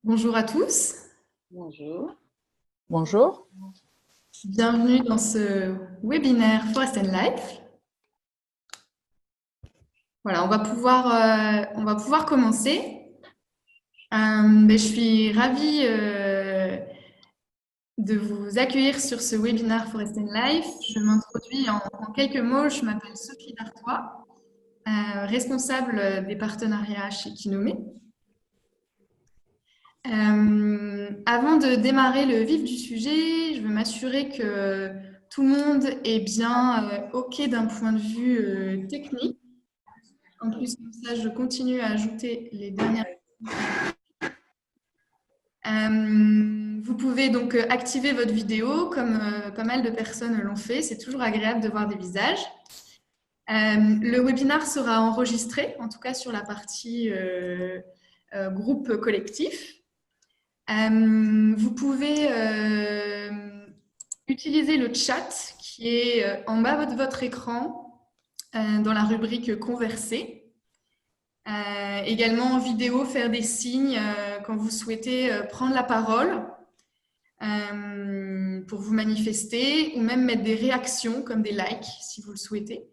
Bonjour à tous, Bonjour. Bonjour. bienvenue dans ce webinaire Forest and Life. Voilà, on va pouvoir commencer. Je suis ravie de vous accueillir sur ce webinaire Forest and Life. Je m'introduis en quelques mots. Je m'appelle Sophie Dartois, responsable des partenariats chez Kinomé. Avant de démarrer le vif du sujet, je veux m'assurer que tout le monde est bien OK d'un point de vue technique. En plus, comme ça, je continue à ajouter les dernières. Vous pouvez donc activer votre vidéo comme pas mal de personnes l'ont fait. C'est toujours agréable de voir des visages. Le webinaire sera enregistré, en tout cas sur la partie groupe collectif. Vous pouvez utiliser le chat qui est en bas de votre écran dans la rubrique Converser. Également en vidéo, faire des signes quand vous souhaitez prendre la parole pour vous manifester ou même mettre des réactions comme des likes si vous le souhaitez.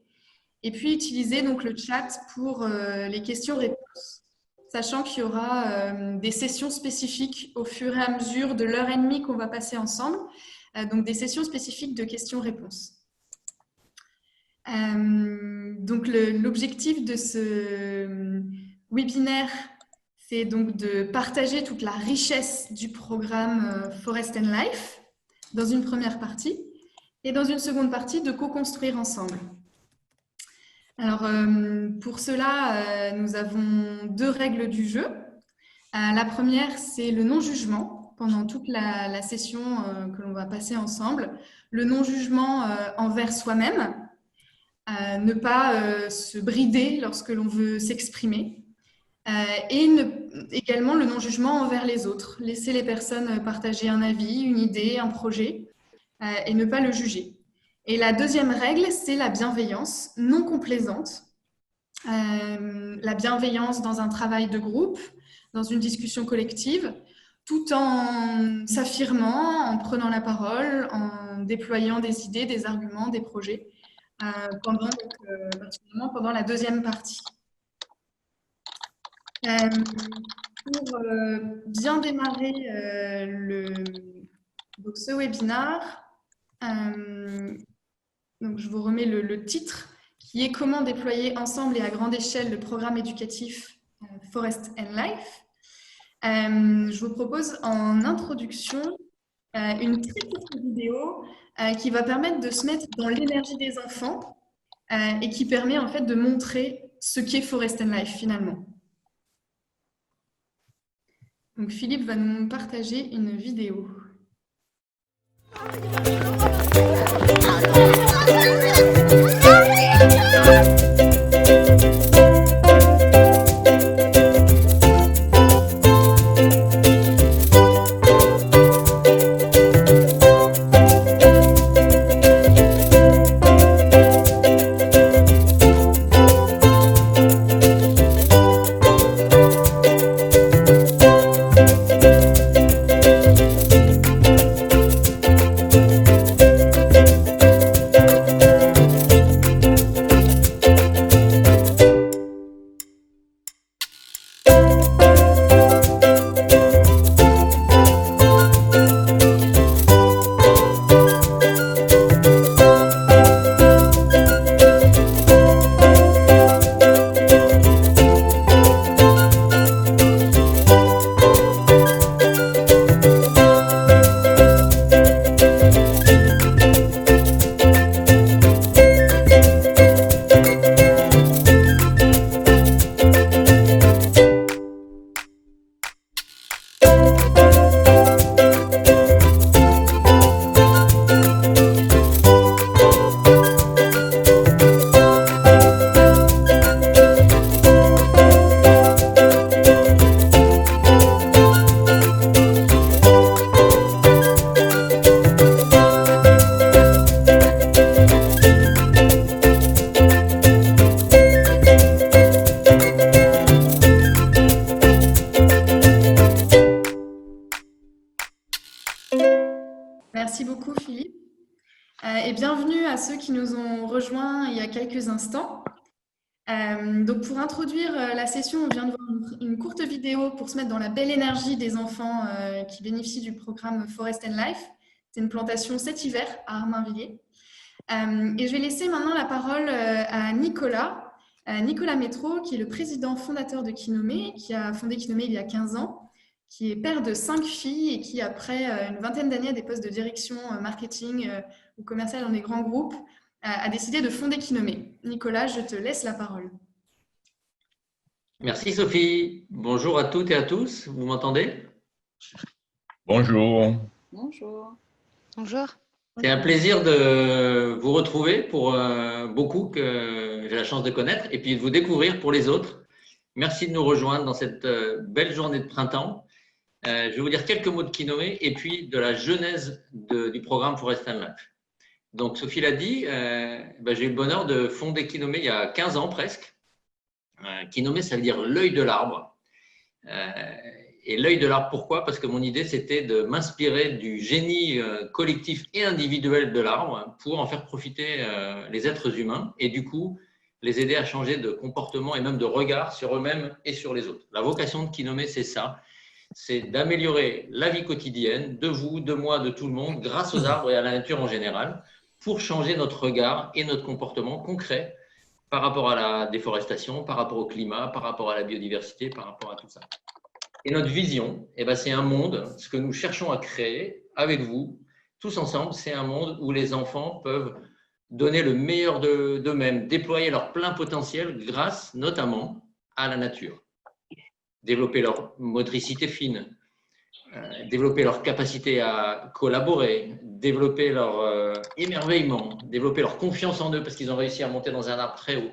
Et puis utiliser donc le chat pour les questions-réponses, sachant qu'il y aura des sessions spécifiques au fur et à mesure de l'heure et demie qu'on va passer ensemble, donc des sessions spécifiques de questions-réponses. Donc l'objectif de ce webinaire, c'est donc de partager toute la richesse du programme Forest and Life dans une première partie et dans une seconde partie de co-construire ensemble. Alors, pour cela, nous avons deux règles du jeu. La première, c'est le non-jugement pendant toute la session que l'on va passer ensemble. Le non-jugement envers soi-même, ne pas se brider lorsque l'on veut s'exprimer. Et également le non-jugement envers les autres. Laisser les personnes partager un avis, une idée, un projet, et ne pas le juger. Et la deuxième règle, c'est la bienveillance non complaisante. La bienveillance dans un travail de groupe, dans une discussion collective, tout en s'affirmant, en prenant la parole, en déployant des idées, des arguments, des projets, particulièrement pendant la deuxième partie. Pour bien démarrer donc ce webinaire, donc je vous remets le titre qui est « Comment déployer ensemble et à grande échelle le programme éducatif Forest and Life ». Je vous propose en introduction une très courte vidéo qui va permettre de se mettre dans l'énergie des enfants et qui permet en fait de montrer ce qu'est Forest and Life finalement. Donc Philippe va nous partager une vidéo. et bienvenue à ceux qui nous ont rejoints il y a quelques instants. Donc pour introduire la session, on vient de voir une courte vidéo pour se mettre dans la belle énergie des enfants qui bénéficient du programme Forest and Life. C'est une plantation cet hiver à Armainvilliers. Et je vais laisser maintenant la parole à Nicolas, Nicolas Métro, qui est le président fondateur de Kinomé, qui a fondé Kinomé il y a 15 ans, qui est père de 5 filles et qui, après une vingtaine d'années à des postes de direction marketing ou commercial dans des grands groupes, a décidé de fonder Kinomé. Nicolas, je te laisse la parole. Merci Sophie. Bonjour à toutes et à tous. Vous m'entendez? Bonjour. Bonjour. Bonjour. C'est un plaisir de vous retrouver pour beaucoup que j'ai la chance de connaître et puis de vous découvrir pour les autres. Merci de nous rejoindre dans cette belle journée de printemps. Je vais vous dire quelques mots de Kinomé et puis de la genèse du programme Forest and Life. Donc Sophie l'a dit, j'ai eu le bonheur de fonder Kinomé il y a 15 ans presque. Kinomé, ça veut dire l'œil de l'arbre. Et l'œil de l'arbre, pourquoi? Parce que mon idée, c'était de m'inspirer du génie collectif et individuel de l'arbre pour en faire profiter les êtres humains et du coup, les aider à changer de comportement et même de regard sur eux-mêmes et sur les autres. La vocation de Kinomé, c'est ça, c'est d'améliorer la vie quotidienne de vous, de moi, de tout le monde, grâce aux arbres et à la nature en général, pour changer notre regard et notre comportement concret par rapport à la déforestation, par rapport au climat, par rapport à la biodiversité, par rapport à tout ça. Et notre vision, c'est un monde, ce que nous cherchons à créer avec vous, tous ensemble, c'est un monde où les enfants peuvent donner le meilleur d'eux-mêmes, déployer leur plein potentiel grâce notamment à la nature. Développer leur motricité fine, développer leur capacité à collaborer, développer leur émerveillement, développer leur confiance en eux parce qu'ils ont réussi à monter dans un arbre très haut,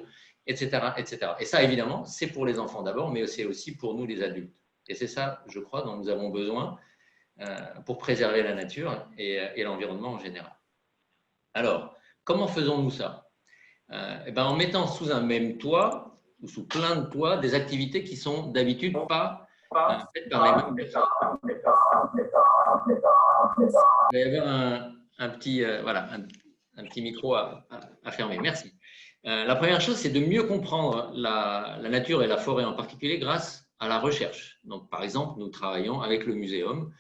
etc., etc. Et ça, évidemment, c'est pour les enfants d'abord, mais c'est aussi pour nous les adultes. Et c'est ça, je crois, dont nous avons besoin pour préserver la nature et l'environnement en général. Alors, comment faisons-nous ça? En mettant sous un même toit ou sous plein de toits des activités qui sont d'habitude pas faites par les mêmes personnes. Il va y avoir un petit micro à fermer. Merci. La première chose, c'est de mieux comprendre la nature et la forêt en particulier grâce à la recherche. Donc, par exemple, nous travaillons avec le muséum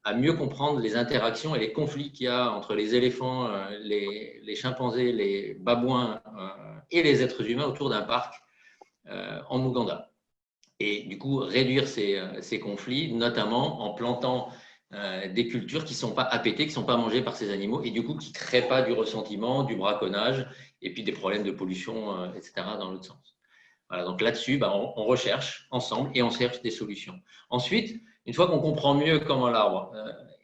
à mieux comprendre les interactions et les conflits qu'il y a entre les éléphants, les chimpanzés, les babouins et les êtres humains autour d'un parc en Ouganda. Et du coup, réduire ces conflits, notamment en plantant des cultures qui ne sont pas appétées, qui ne sont pas mangées par ces animaux et du coup qui ne créent pas du ressentiment, du braconnage et puis des problèmes de pollution, etc. dans l'autre sens. Voilà, donc là-dessus, on recherche ensemble et on cherche des solutions. Ensuite, une fois qu'on comprend mieux comment l'arbre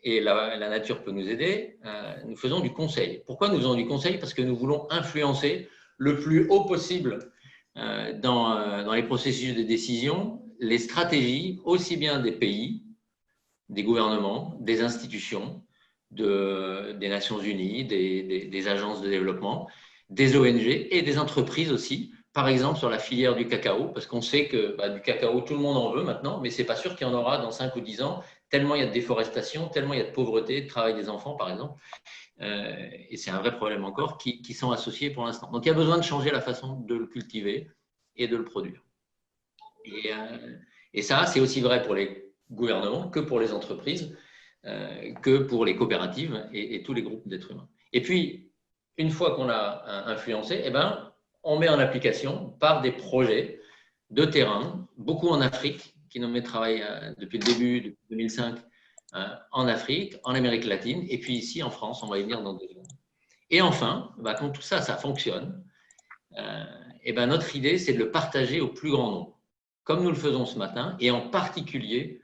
et la nature peut nous aider, nous faisons du conseil. Pourquoi nous faisons du conseil? Parce que nous voulons influencer le plus haut possible dans les processus de décision, les stratégies aussi bien des pays, des gouvernements, des institutions, des Nations Unies, des agences de développement, des ONG et des entreprises aussi, par exemple sur la filière du cacao, parce qu'on sait que du cacao, tout le monde en veut maintenant, mais ce n'est pas sûr qu'il y en aura dans 5 ou 10 ans, tellement il y a de déforestation, tellement il y a de pauvreté, de travail des enfants, par exemple. Et c'est un vrai problème encore qui sont associés pour l'instant. Donc il y a besoin de changer la façon de le cultiver et de le produire. Et ça, c'est aussi vrai pour les gouvernements que pour les entreprises, que pour les coopératives et tous les groupes d'êtres humains. Et puis, une fois qu'on a influencé, on met en application par des projets de terrain, beaucoup en Afrique, Kinomé travaille depuis le début, depuis 2005, en Afrique, en Amérique latine, et puis ici en France, on va y venir dans 2 secondes. Et enfin, quand tout ça, ça fonctionne, notre idée, c'est de le partager au plus grand nombre, comme nous le faisons ce matin, et en particulier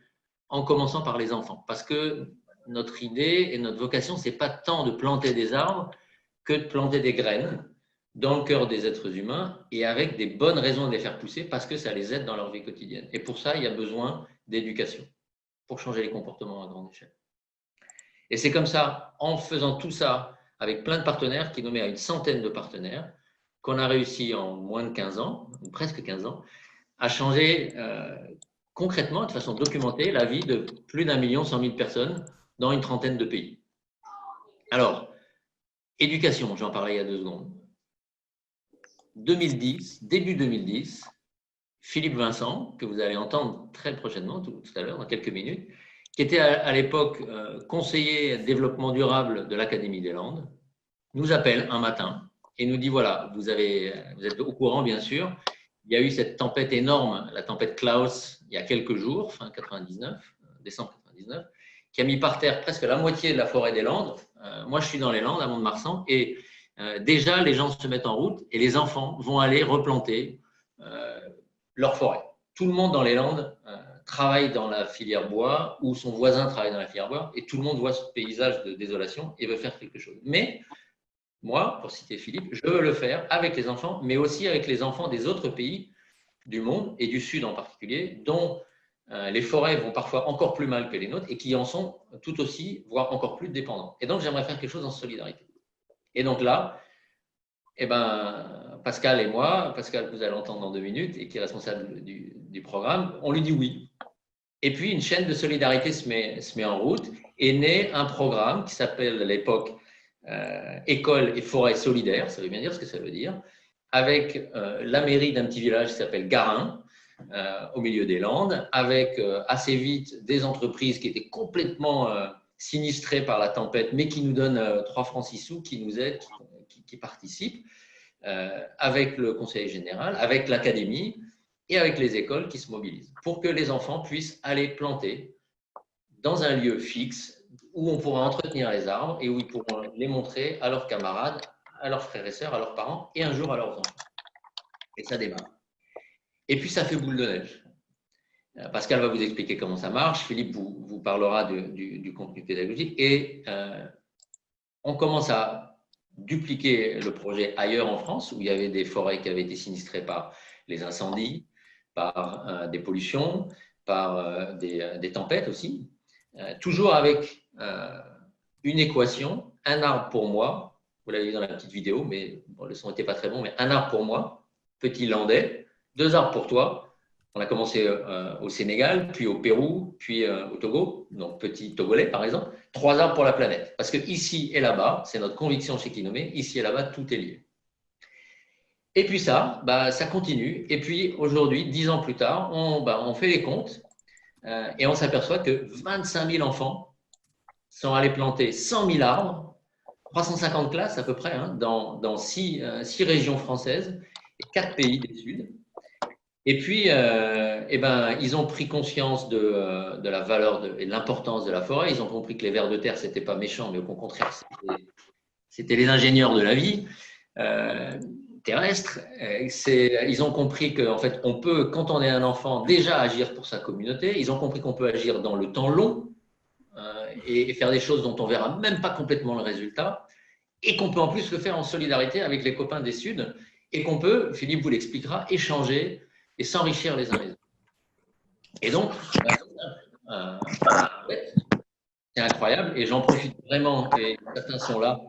en commençant par les enfants. Parce que notre idée et notre vocation, ce n'est pas tant de planter des arbres que de planter des graines dans le cœur des êtres humains et avec des bonnes raisons de les faire pousser parce que ça les aide dans leur vie quotidienne. Et pour ça, il y a besoin d'éducation pour changer les comportements à grande échelle. Et c'est comme ça, en faisant tout ça avec plein de partenaires, qui nous met à une centaine de partenaires, qu'on a réussi en moins de 15 ans, ou presque 15 ans, à changer concrètement, de façon documentée, la vie de plus d'1 100 000 personnes dans une trentaine de pays. Alors, Éducation, j'en parlais il y a 2 secondes. 2010, début 2010, Philippe Vincent, que vous allez entendre très prochainement, tout à l'heure, dans quelques minutes, qui était à l'époque conseiller développement durable de l'Académie des Landes, nous appelle un matin et nous dit, voilà, vous êtes au courant, bien sûr, il y a eu cette tempête énorme, la tempête Klaus, il y a quelques jours, fin 99, décembre 99, qui a mis par terre presque la moitié de la forêt des Landes. Moi, je suis dans les Landes, à Mont-de-Marsan, et déjà, les gens se mettent en route et les enfants vont aller replanter leur forêt. Tout le monde dans les Landes travaille dans la filière bois ou son voisin travaille dans la filière bois et tout le monde voit ce paysage de désolation et veut faire quelque chose. Mais moi, pour citer Philippe, je veux le faire avec les enfants, mais aussi avec les enfants des autres pays du monde et du Sud en particulier, dont les forêts vont parfois encore plus mal que les nôtres et qui en sont tout aussi, voire encore plus dépendants. Et donc, j'aimerais faire quelque chose en solidarité. Et donc là, eh ben, Pascal et moi, Pascal, vous allez l'entendre dans 2 minutes, et qui est responsable du programme, on lui dit oui. Et puis, une chaîne de solidarité se met en route et naît un programme qui s'appelle à l'époque École et forêt solidaire, ça veut bien dire ce que ça veut dire, avec la mairie d'un petit village qui s'appelle Garin, au milieu des Landes, avec assez vite des entreprises qui étaient complètement sinistrées par la tempête, mais qui nous donnent 3 francs 6 sous, qui nous aident, qui participent, avec le conseil général, avec l'académie et avec les écoles qui se mobilisent pour que les enfants puissent aller planter dans un lieu fixe où on pourra entretenir les arbres et où ils pourront les montrer à leurs camarades, à leurs frères et sœurs, à leurs parents et un jour à leurs enfants. Et ça démarre. Et puis ça fait boule de neige. Pascal va vous expliquer comment ça marche, Philippe vous parlera du contenu pédagogique et on commence à dupliquer le projet ailleurs en France où il y avait des forêts qui avaient été sinistrées par les incendies, par des pollutions, par des tempêtes aussi. Toujours avec une équation, un arbre pour moi, vous l'avez vu dans la petite vidéo, mais bon, le son n'était pas très bon, mais un arbre pour moi, petit landais, 2 arbres pour toi. On a commencé au Sénégal, puis au Pérou, puis au Togo, donc petit Togolais par exemple, 3 arbres pour la planète. Parce que ici et là-bas, c'est notre conviction chez Kinomé, ici et là-bas, tout est lié. Et puis ça, ça continue. Et puis aujourd'hui, 10 ans plus tard, on fait les comptes et on s'aperçoit que 25 000 enfants sont allés planter 100 000 arbres, 350 classes à peu près, hein, dans 6 régions françaises et 4 pays du Sud. Et puis, ils ont pris conscience de la valeur et de l'importance de la forêt. Ils ont compris que les vers de terre, ce n'était pas méchant, mais au contraire, c'était les ingénieurs de la vie terrestre. Ils ont compris qu'en fait, on peut, quand on est un enfant, déjà agir pour sa communauté. Ils ont compris qu'on peut agir dans le temps long et faire des choses dont on ne verra même pas complètement le résultat. Et qu'on peut en plus le faire en solidarité avec les copains des Suds. Et qu'on peut, Philippe vous l'expliquera, échanger et s'enrichir les uns les autres. Et donc, c'est incroyable et j'en profite vraiment, et certains sont là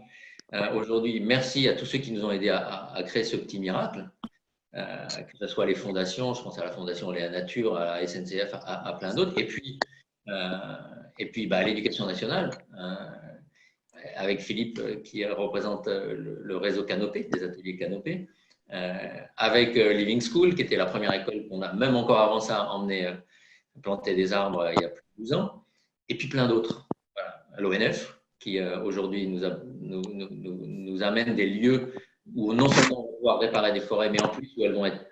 aujourd'hui. Merci à tous ceux qui nous ont aidés à créer ce petit miracle, que ce soit les fondations, je pense à la Fondation Léa Nature, à la SNCF, à plein d'autres, et puis à l'Éducation nationale, avec Philippe qui représente le réseau Canopé, des ateliers Canopé, avec Living School, qui était la première école qu'on a, même encore avant ça, emmené planter des arbres il y a plus de 12 ans, et puis plein d'autres. Voilà. L'ONF, qui aujourd'hui nous amène des lieux où non seulement on va pouvoir réparer des forêts, mais en plus où elles vont être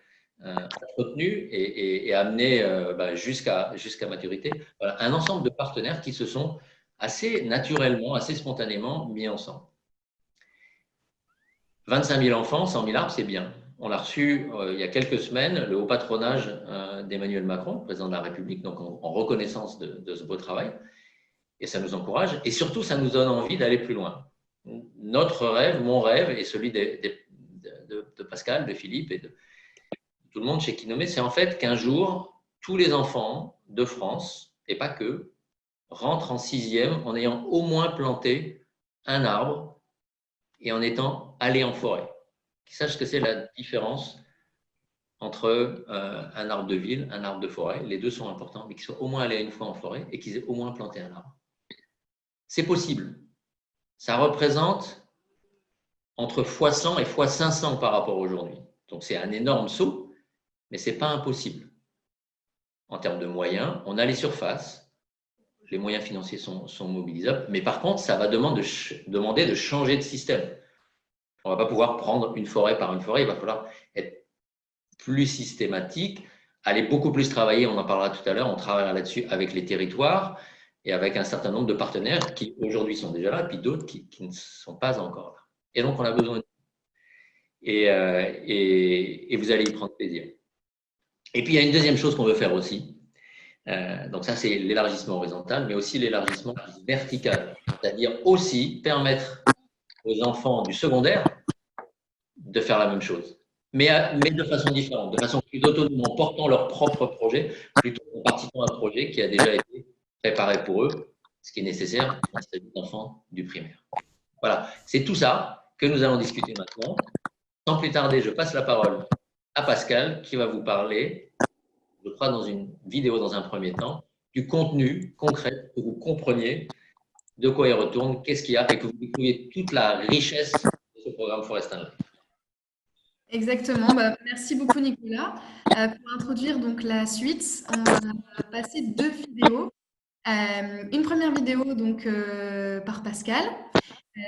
entretenues et amenées jusqu'à maturité. Voilà. Un ensemble de partenaires qui se sont assez naturellement, assez spontanément mis ensemble. 25 000 enfants, 100 000 arbres, c'est bien. On a reçu il y a quelques semaines le haut patronage d'Emmanuel Macron, président de la République, donc en reconnaissance de ce beau travail. Et ça nous encourage. Et surtout, ça nous donne envie d'aller plus loin. Notre rêve, mon rêve, et celui de Pascal, de Philippe et de tout le monde chez Kinomé, c'est en fait qu'un jour, tous les enfants de France, et pas que, rentrent en 6e en ayant au moins planté un arbre et en étant allés en forêt. Qu'ils sachent que c'est la différence entre un arbre de ville, un arbre de forêt. Les deux sont importants, mais qu'ils soient au moins allés une fois en forêt et qu'ils aient au moins planté un arbre. C'est possible. Ça représente entre x100 et x500 par rapport à aujourd'hui. Donc, c'est un énorme saut, mais ce n'est pas impossible. En termes de moyens, on a les surfaces, les moyens financiers sont mobilisables, mais par contre, ça va demander de changer de système. On ne va pas pouvoir prendre une forêt par une forêt, il va falloir être plus systématique, aller beaucoup plus travailler, on en parlera tout à l'heure, on travaillera là-dessus avec les territoires et avec un certain nombre de partenaires qui aujourd'hui sont déjà là, puis d'autres qui ne sont pas encore là. Et donc, on a besoin de... Et vous allez y prendre plaisir. Et puis, il y a une deuxième chose qu'on veut faire aussi. Donc ça, c'est l'élargissement horizontal, mais aussi l'élargissement vertical. C'est-à-dire aussi permettre aux enfants du secondaire de faire la même chose, mais de façon différente, de façon plus autonome, en portant leur propre projet, plutôt qu'en participant à un projet qui a déjà été préparé pour eux, ce qui est nécessaire pour un enfant du primaire. Voilà, c'est tout ça que nous allons discuter maintenant. Sans plus tarder, je passe la parole à Pascal qui va vous parler, je crois dans une vidéo dans un premier temps, du contenu concret, que vous compreniez de quoi il retourne, qu'est-ce qu'il y a, et que vous découvriez toute la richesse de ce programme Forest and Life. Exactement. Merci beaucoup, Nicolas. Pour introduire donc la suite, on va passer 2 vidéos. Une première vidéo donc, par Pascal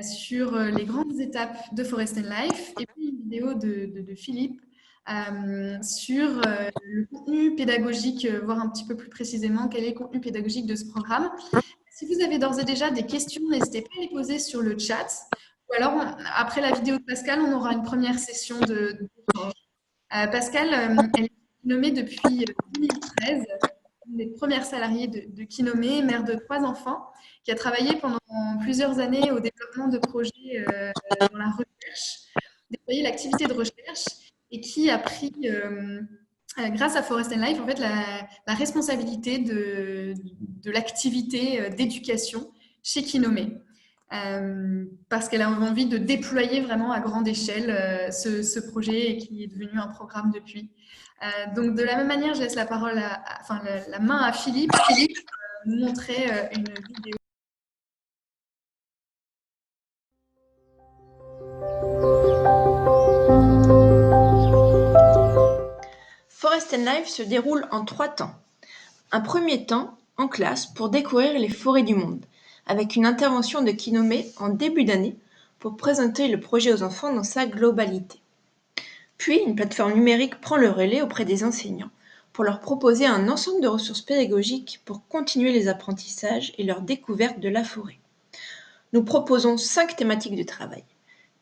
sur les grandes étapes de Forest and Life, et puis une vidéo de Philippe sur le contenu pédagogique, voir un petit peu plus précisément quel est le contenu pédagogique de ce programme. Si vous avez d'ores et déjà des questions, n'hésitez pas à les poser sur le chat. Ou alors, après la vidéo de Pascal, on aura une première session d'échange. Pascal, elle est nommée depuis 2013, une des premières salariées de Kinomé, mère de 3 enfants, qui a travaillé pendant plusieurs années au développement de projets dans la recherche, déployé l'activité de recherche, et qui a pris, grâce à Forest and Life, en fait, la responsabilité de l'activité d'éducation chez Kinomé. Parce qu'elle a envie de déployer vraiment à grande échelle ce projet et qui est devenu un programme depuis. Donc de la même manière, je laisse la parole la main à Philippe. Philippe nous montrer une vidéo. Forest and Life se déroule en 3 temps. Un premier temps en classe pour découvrir les forêts du monde, avec une intervention de Kinomé en début d'année pour présenter le projet aux enfants dans sa globalité. Puis, une plateforme numérique prend le relais auprès des enseignants pour leur proposer un ensemble de ressources pédagogiques pour continuer les apprentissages et leur découverte de la forêt. Nous proposons 5 thématiques de travail,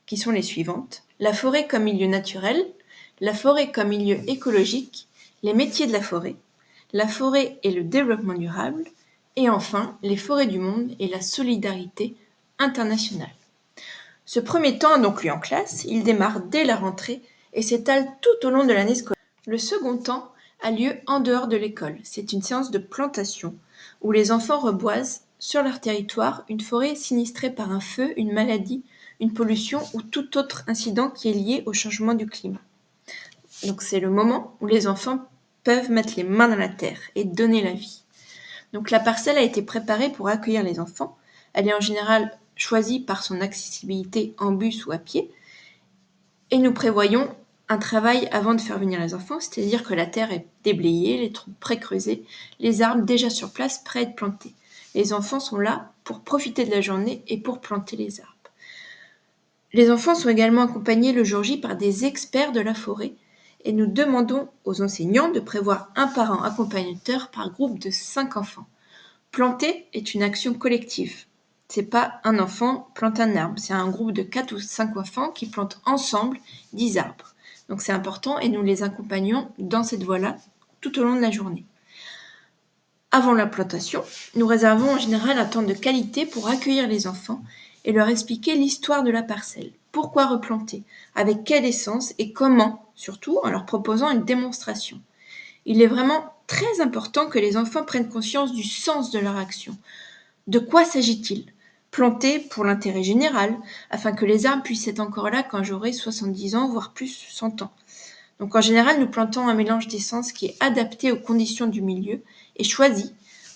qui sont les suivantes: la forêt comme milieu naturel, la forêt comme milieu écologique, les métiers de la forêt et le développement durable, et enfin les forêts du monde et la solidarité internationale. Ce premier temps a donc lieu en classe, il démarre dès la rentrée et s'étale tout au long de l'année scolaire. Le second temps a lieu en dehors de l'école. C'est une séance de plantation où les enfants reboisent sur leur territoire une forêt sinistrée par un feu, une maladie, une pollution ou tout autre incident qui est lié au changement du climat. Donc c'est le moment où les enfants peuvent mettre les mains dans la terre et donner la vie. Donc la parcelle a été préparée pour accueillir les enfants. Elle est en général choisie par son accessibilité en bus ou à pied. Et nous prévoyons un travail avant de faire venir les enfants, c'est-à-dire que la terre est déblayée, les trous pré-creusés, les arbres déjà sur place prêts à être plantés. Les enfants sont là pour profiter de la journée et pour planter les arbres. Les enfants sont également accompagnés le jour J par des experts de la forêt et nous demandons aux enseignants de prévoir un parent accompagnateur par groupe de 5 enfants. Planter est une action collective. C'est pas un enfant plante un arbre, c'est un groupe de 4 ou 5 enfants qui plantent ensemble 10 arbres. Donc c'est important et nous les accompagnons dans cette voie-là tout au long de la journée. Avant la plantation, nous réservons en général un temps de qualité pour accueillir les enfants et leur expliquer l'histoire de la parcelle. Pourquoi replanter? Avec quelle essence et comment, surtout en leur proposant une démonstration. Il est vraiment très important que les enfants prennent conscience du sens de leur action. De quoi s'agit-il? Planter pour l'intérêt général, afin que les arbres puissent être encore là quand j'aurai 70 ans, voire plus 100 ans. Donc en général, nous plantons un mélange d'essences qui est adapté aux conditions du milieu et choisi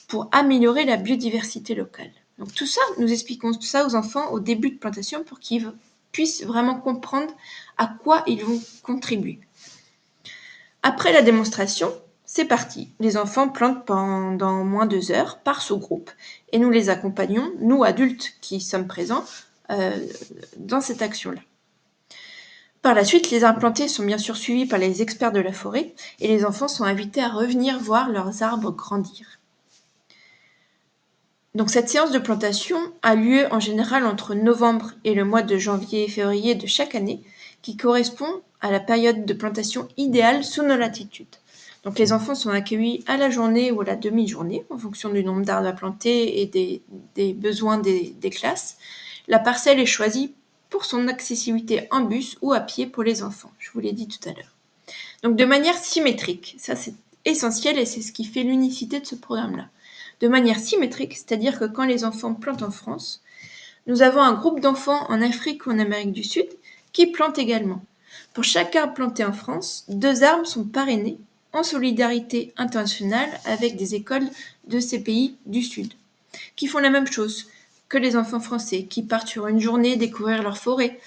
pour améliorer la biodiversité locale. Donc tout ça, nous expliquons tout ça aux enfants au début de plantation pour qu'ils puissent vraiment comprendre à quoi ils vont contribuer. Après la démonstration, c'est parti. Les enfants plantent pendant moins de 2 heures par sous-groupe et nous les accompagnons, nous adultes qui sommes présents, dans cette action-là. Par la suite, les arbres plantés sont bien sûr suivis par les experts de la forêt et les enfants sont invités à revenir voir leurs arbres grandir. Donc cette séance de plantation a lieu en général entre novembre et le mois de janvier et février de chaque année, qui correspond à la période de plantation idéale sous nos latitudes. Donc les enfants sont accueillis à la journée ou à la demi-journée, en fonction du nombre d'arbres à planter et des besoins des classes. La parcelle est choisie pour son accessibilité en bus ou à pied pour les enfants, je vous l'ai dit tout à l'heure. Donc de manière symétrique, ça c'est essentiel et c'est ce qui fait l'unicité de ce programme-là. De manière symétrique, c'est-à-dire que quand les enfants plantent en France, nous avons un groupe d'enfants en Afrique ou en Amérique du Sud qui plantent également. Pour chaque arbre planté en France, 2 arbres sont parrainés en solidarité internationale avec des écoles de ces pays du Sud, qui font la même chose que les enfants français, qui partent sur une journée découvrir leur forêt.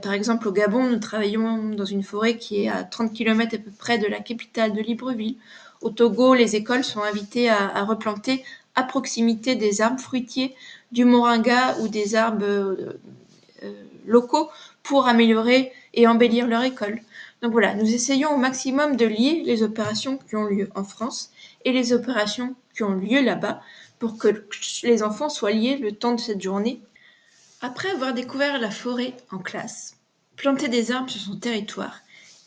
Par exemple, au Gabon, nous travaillons dans une forêt qui est à 30 km à peu près de la capitale de Libreville. Au Togo, les écoles sont invitées à replanter à proximité des arbres fruitiers, du moringa ou des arbres locaux pour améliorer et embellir leur école. Donc voilà, nous essayons au maximum de lier les opérations qui ont lieu en France et les opérations qui ont lieu là-bas pour que les enfants soient liés le temps de cette journée. Après avoir découvert la forêt en classe, planter des arbres sur son territoire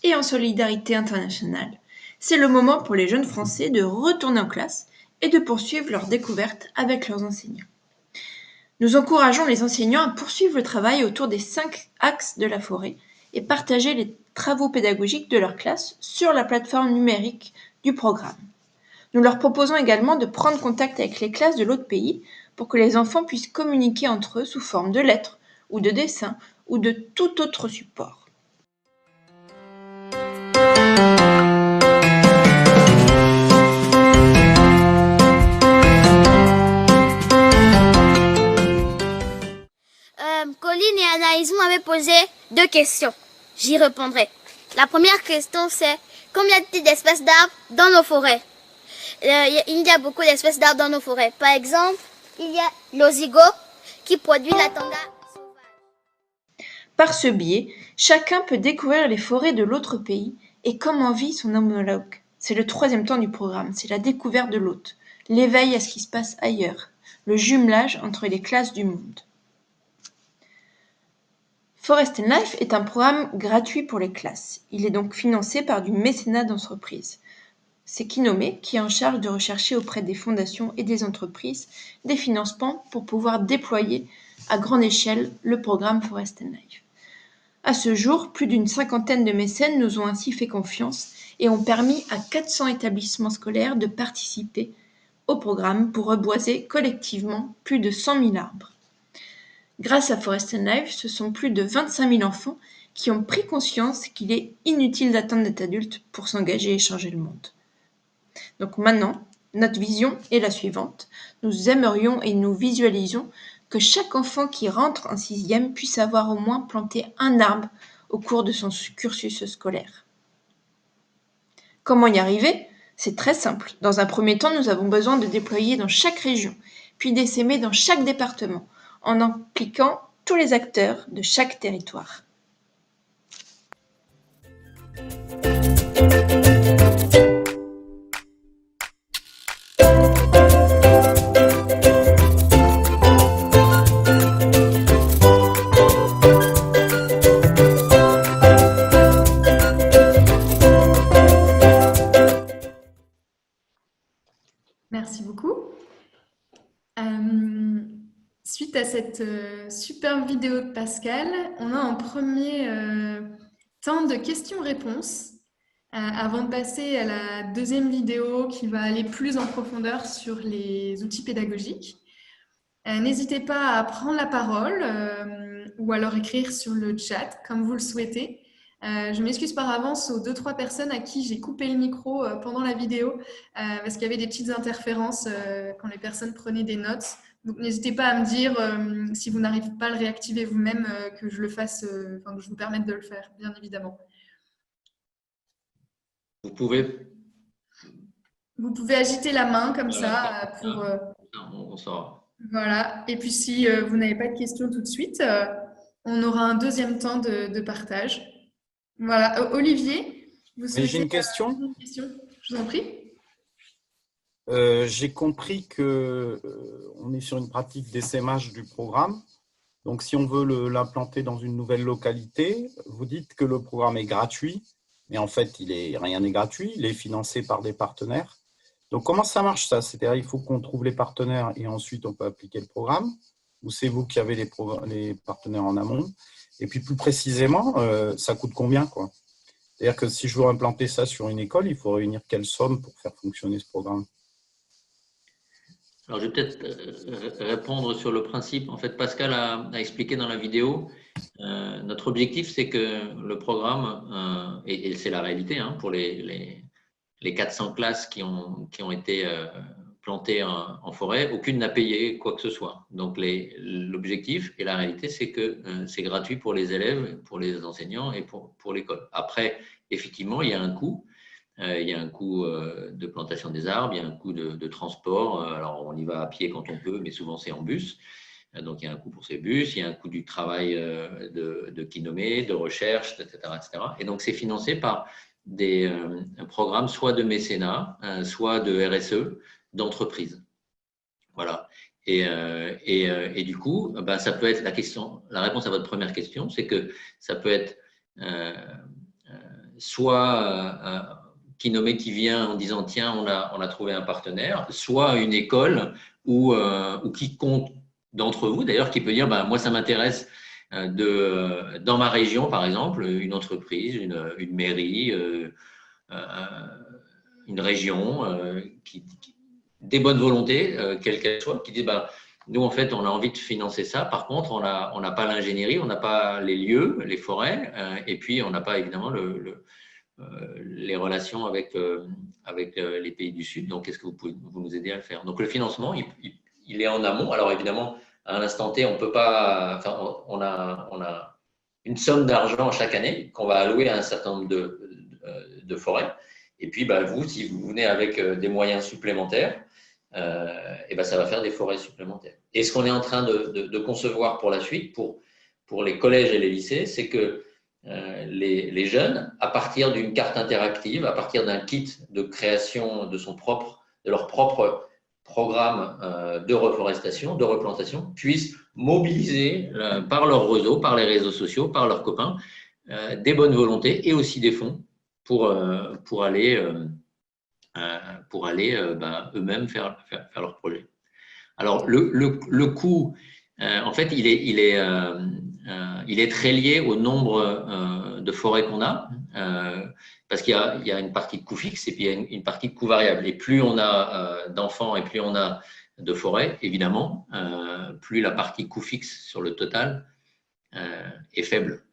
et en solidarité internationale, c'est le moment pour les jeunes Français de retourner en classe et de poursuivre leur découverte avec leurs enseignants. Nous encourageons les enseignants à poursuivre le travail autour des 5 axes de la forêt et partager les travaux pédagogiques de leur classe sur la plateforme numérique du programme. Nous leur proposons également de prendre contact avec les classes de l'autre pays pour que les enfants puissent communiquer entre eux sous forme de lettres ou de dessins ou de tout autre support. Colline et Anaïs m'avaient posé 2 questions. J'y répondrai. La première question c'est combien y a-t-il d'espèces d'arbres dans nos forêts? Il y a beaucoup d'espèces d'arbres dans nos forêts. Par exemple, il y a l'osigo qui produit la tanga sauvage. Par ce biais, chacun peut découvrir les forêts de l'autre pays et comment vit son homologue. C'est le 3e temps du programme, c'est la découverte de l'autre, l'éveil à ce qui se passe ailleurs, le jumelage entre les classes du monde. Forest & Life est un programme gratuit pour les classes. Il est donc financé par du mécénat d'entreprise. C'est Kinome qui est en charge de rechercher auprès des fondations et des entreprises des financements pour pouvoir déployer à grande échelle le programme Forest & Life. À ce jour, plus d'une 50aine de mécènes nous ont ainsi fait confiance et ont permis à 400 établissements scolaires de participer au programme pour reboiser collectivement plus de 100 000 arbres. Grâce à Forest & Life, ce sont plus de 25 000 enfants qui ont pris conscience qu'il est inutile d'attendre d'être adulte pour s'engager et changer le monde. Donc maintenant, notre vision est la suivante. Nous aimerions et nous visualisons que chaque enfant qui rentre en 6e puisse avoir au moins planté un arbre au cours de son cursus scolaire. Comment y arriver? C'est très simple. Dans un premier temps, nous avons besoin de déployer dans chaque région, puis d'essaimer dans chaque département, en impliquant tous les acteurs de chaque territoire. Merci beaucoup. Suite à cette superbe vidéo de Pascal, on a un premier temps de questions-réponses avant de passer à la deuxième vidéo qui va aller plus en profondeur sur les outils pédagogiques. N'hésitez pas à prendre la parole ou alors écrire sur le chat comme vous le souhaitez. Je m'excuse par avance aux 2-3 personnes à qui j'ai coupé le micro pendant la vidéo parce qu'il y avait des petites interférences quand les personnes prenaient des notes. Donc, n'hésitez pas à me dire si vous n'arrivez pas à le réactiver vous-même, que je le fasse, que je vous permette de le faire, bien évidemment. Vous pouvez. Vous pouvez agiter la main comme ça pour. On saura. Voilà. Et puis, si vous n'avez pas de questions tout de suite, on aura un deuxième temps de partage. Voilà. Olivier, vous souhaitez j'ai une question. Je vous en prie. J'ai compris que on est sur une pratique d'essaimage du programme. Donc, si on veut l'implanter dans une nouvelle localité, vous dites que le programme est gratuit, mais en fait, rien n'est gratuit, il est financé par des partenaires. Donc, comment ça marche ça? C'est-à-dire, il faut qu'on trouve les partenaires et ensuite on peut appliquer le programme, ou c'est vous qui avez les partenaires en amont? Et puis, plus précisément, ça coûte combien, quoi? C'est-à-dire que si je veux implanter ça sur une école, il faut réunir quelle somme pour faire fonctionner ce programme? Alors, je vais peut-être répondre sur le principe. En fait, Pascal a expliqué dans la vidéo, notre objectif, c'est que le programme, et c'est la réalité pour les 400 classes qui ont été plantées en forêt, aucune n'a payé quoi que ce soit. Donc, l'objectif et la réalité, c'est que c'est gratuit pour les élèves, pour les enseignants et pour l'école. Après, effectivement, il y a un coût. Il y a un coût de plantation des arbres, il y a un coût de transport. Alors, on y va à pied quand on peut, mais souvent, c'est en bus. Donc, il y a un coût pour ces bus, il y a un coût du travail de Kinomé, de recherche, etc., etc. Et donc, c'est financé par des programmes soit de mécénat, soit de RSE, d'entreprise. Voilà. Et du coup, ça peut être la réponse à votre première question, c'est que ça peut être soit Kinomé qui vient en disant tiens, on a trouvé un partenaire, soit une école ou quiconque d'entre vous d'ailleurs qui peut dire moi ça m'intéresse dans ma région par exemple, une entreprise, une mairie, une région, des bonnes volontés, quelles qu'elles soient, qui disent nous en fait on a envie de financer ça, par contre on n'a pas l'ingénierie, on n'a pas les lieux, les forêts, et puis on n'a pas évidemment les relations avec les pays du Sud. Donc, est-ce que vous pouvez nous aider à le faire? Donc, le financement, il est en amont. Alors, évidemment, à un instant T, on peut pas. Enfin, on a une somme d'argent chaque année qu'on va allouer à un certain nombre de forêts. Et puis, vous, si vous venez avec des moyens supplémentaires, ça va faire des forêts supplémentaires. Et ce qu'on est en train de concevoir pour la suite, pour les collèges et les lycées, c'est que les jeunes, à partir d'une carte interactive, à partir d'un kit de création de leur propre programme de reforestation, de replantation, puissent mobiliser par leur réseau, par les réseaux sociaux, par leurs copains, des bonnes volontés et aussi des fonds pour aller eux-mêmes faire leur projet. Alors, le coût, en fait, il est très lié au nombre de forêts qu'on a, parce qu'il y a une partie de coût fixe et puis il y a une partie de coût variable. Et plus on a d'enfants et plus on a de forêts, évidemment, plus la partie coût fixe sur le total est faible.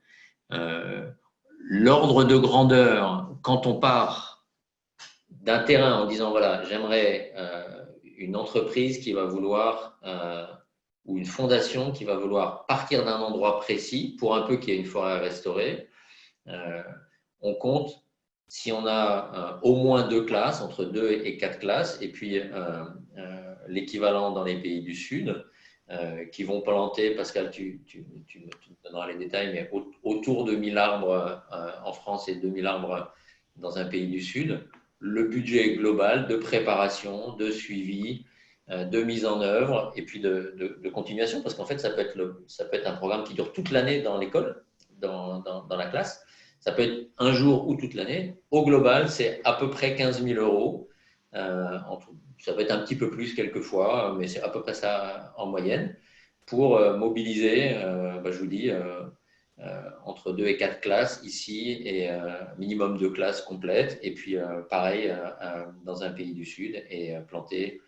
L'ordre de grandeur, quand on part d'un terrain en disant voilà, j'aimerais une entreprise qui va vouloir ou une fondation qui va vouloir partir d'un endroit précis pour un peu qu'il y ait une forêt à restaurer, on compte, si on a au moins 2 classes, entre 2 et 4 classes, et puis l'équivalent dans les pays du Sud, qui vont planter, Pascal, tu me donneras les détails, mais autour de 1000 arbres en France et 2000 arbres dans un pays du Sud. Le budget global de préparation, de suivi, de mise en œuvre et puis de continuation, parce qu'en fait, ça peut être un programme qui dure toute l'année dans l'école, dans la classe. Ça peut être un jour ou toute l'année. Au global, c'est à peu près 15 000 euros. Ça peut être un petit peu plus quelquefois, mais c'est à peu près ça en moyenne, pour mobiliser, je vous dis, entre 2 et 4 classes ici et minimum 2 classes complètes. Et puis, pareil, dans un pays du Sud et planter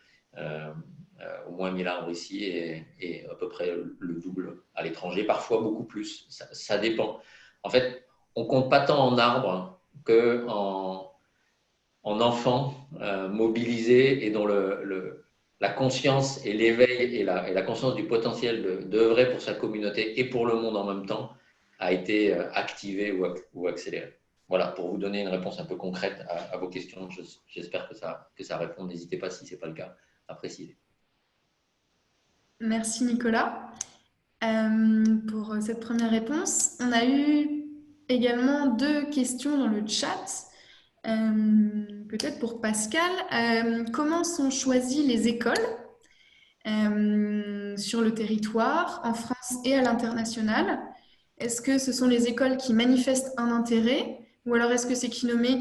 au moins 1000 arbres ici et à peu près le double à l'étranger, parfois beaucoup plus. Ça dépend. En fait, on ne compte pas tant en arbres qu'en enfants mobilisés et dont la conscience et l'éveil et la conscience du potentiel d'œuvrer pour sa communauté et pour le monde en même temps a été activé ou accéléré. Voilà, pour vous donner une réponse un peu concrète à vos questions, j'espère que ça répond. N'hésitez pas, si ce n'est pas le cas, à préciser. Merci Nicolas pour cette première réponse. On a eu également 2 questions dans le chat. Peut-être pour Pascal. Comment sont choisies les écoles sur le territoire, en France et à l'international? Est-ce que ce sont les écoles qui manifestent un intérêt ou alors est-ce que c'est Kinomé,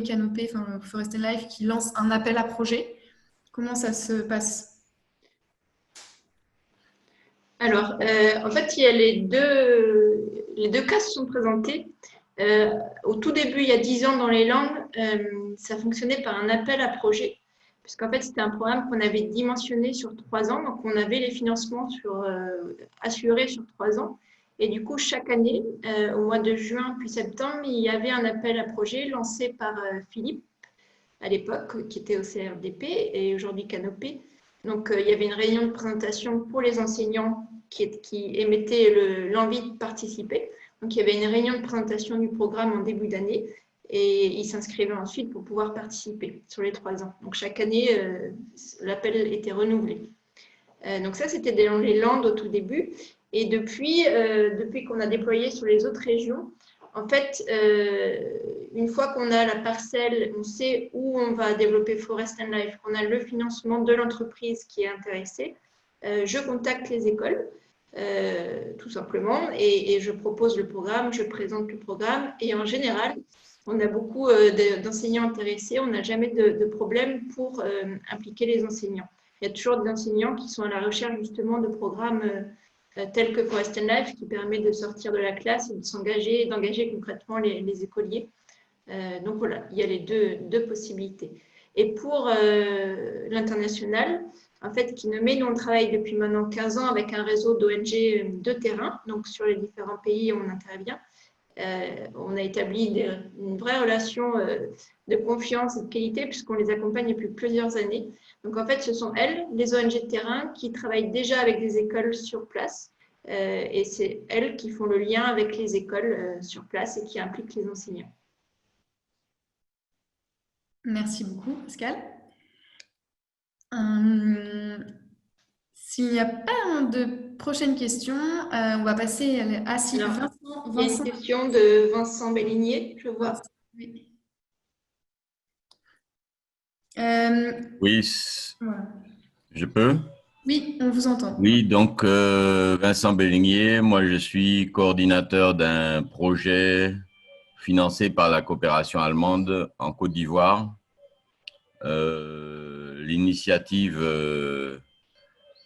Canopé, enfin Forest & Life qui lance un appel à projet? Comment ça se passe? Alors, en fait, il y a les deux cas se sont présentés. Au tout début, il y a 10 ans dans les Landes, ça fonctionnait par un appel à projet, puisqu'en fait, c'était un programme qu'on avait dimensionné sur 3 ans, donc on avait les financements assurés sur 3 ans. Et du coup, chaque année, au mois de juin puis septembre, il y avait un appel à projet lancé par Philippe, à l'époque, qui était au CRDP et aujourd'hui Canopé. Donc, il y avait une réunion de présentation pour les enseignants qui émettaient l'envie de participer. Donc, il y avait une réunion de présentation du programme en début d'année et ils s'inscrivaient ensuite pour pouvoir participer sur les 3 ans. Donc, chaque année, l'appel était renouvelé. Donc, ça, c'était dans les Landes au tout début. Et depuis qu'on a déployé sur les autres régions, en fait, une fois qu'on a la parcelle, on sait où on va développer Forest & Life, qu'on a le financement de l'entreprise qui est intéressée, je contacte les écoles, tout simplement, et je propose le programme, je présente le programme. Et en général, on a beaucoup d'enseignants intéressés, on n'a jamais de problème pour impliquer les enseignants. Il y a toujours des enseignants qui sont à la recherche justement de programmes tel que Forest & Life, qui permet de sortir de la classe et de s'engager et d'engager concrètement les écoliers. Donc voilà, il y a les deux possibilités. Et pour l'international, en fait, Kinomé, nous on travaille depuis maintenant 15 ans avec un réseau d'ONG de terrain, donc sur les différents pays où on intervient. On a établi une vraie relation de confiance et de qualité puisqu'on les accompagne depuis plusieurs années. Donc en fait, ce sont elles, les ONG de terrain, qui travaillent déjà avec des écoles sur place et c'est elles qui font le lien avec les écoles sur place et qui impliquent les enseignants. Merci beaucoup, Pascal. S'il n'y a pas de prochaines questions, on va passer à Vincent. Il y a une question de Vincent Bellinier, je vois. Oui. Oui, Voilà. je peux? Oui, on vous entend. Oui, donc Vincent Bellinier, moi je suis coordinateur d'un projet financé par la coopération allemande en Côte d'Ivoire. L'initiative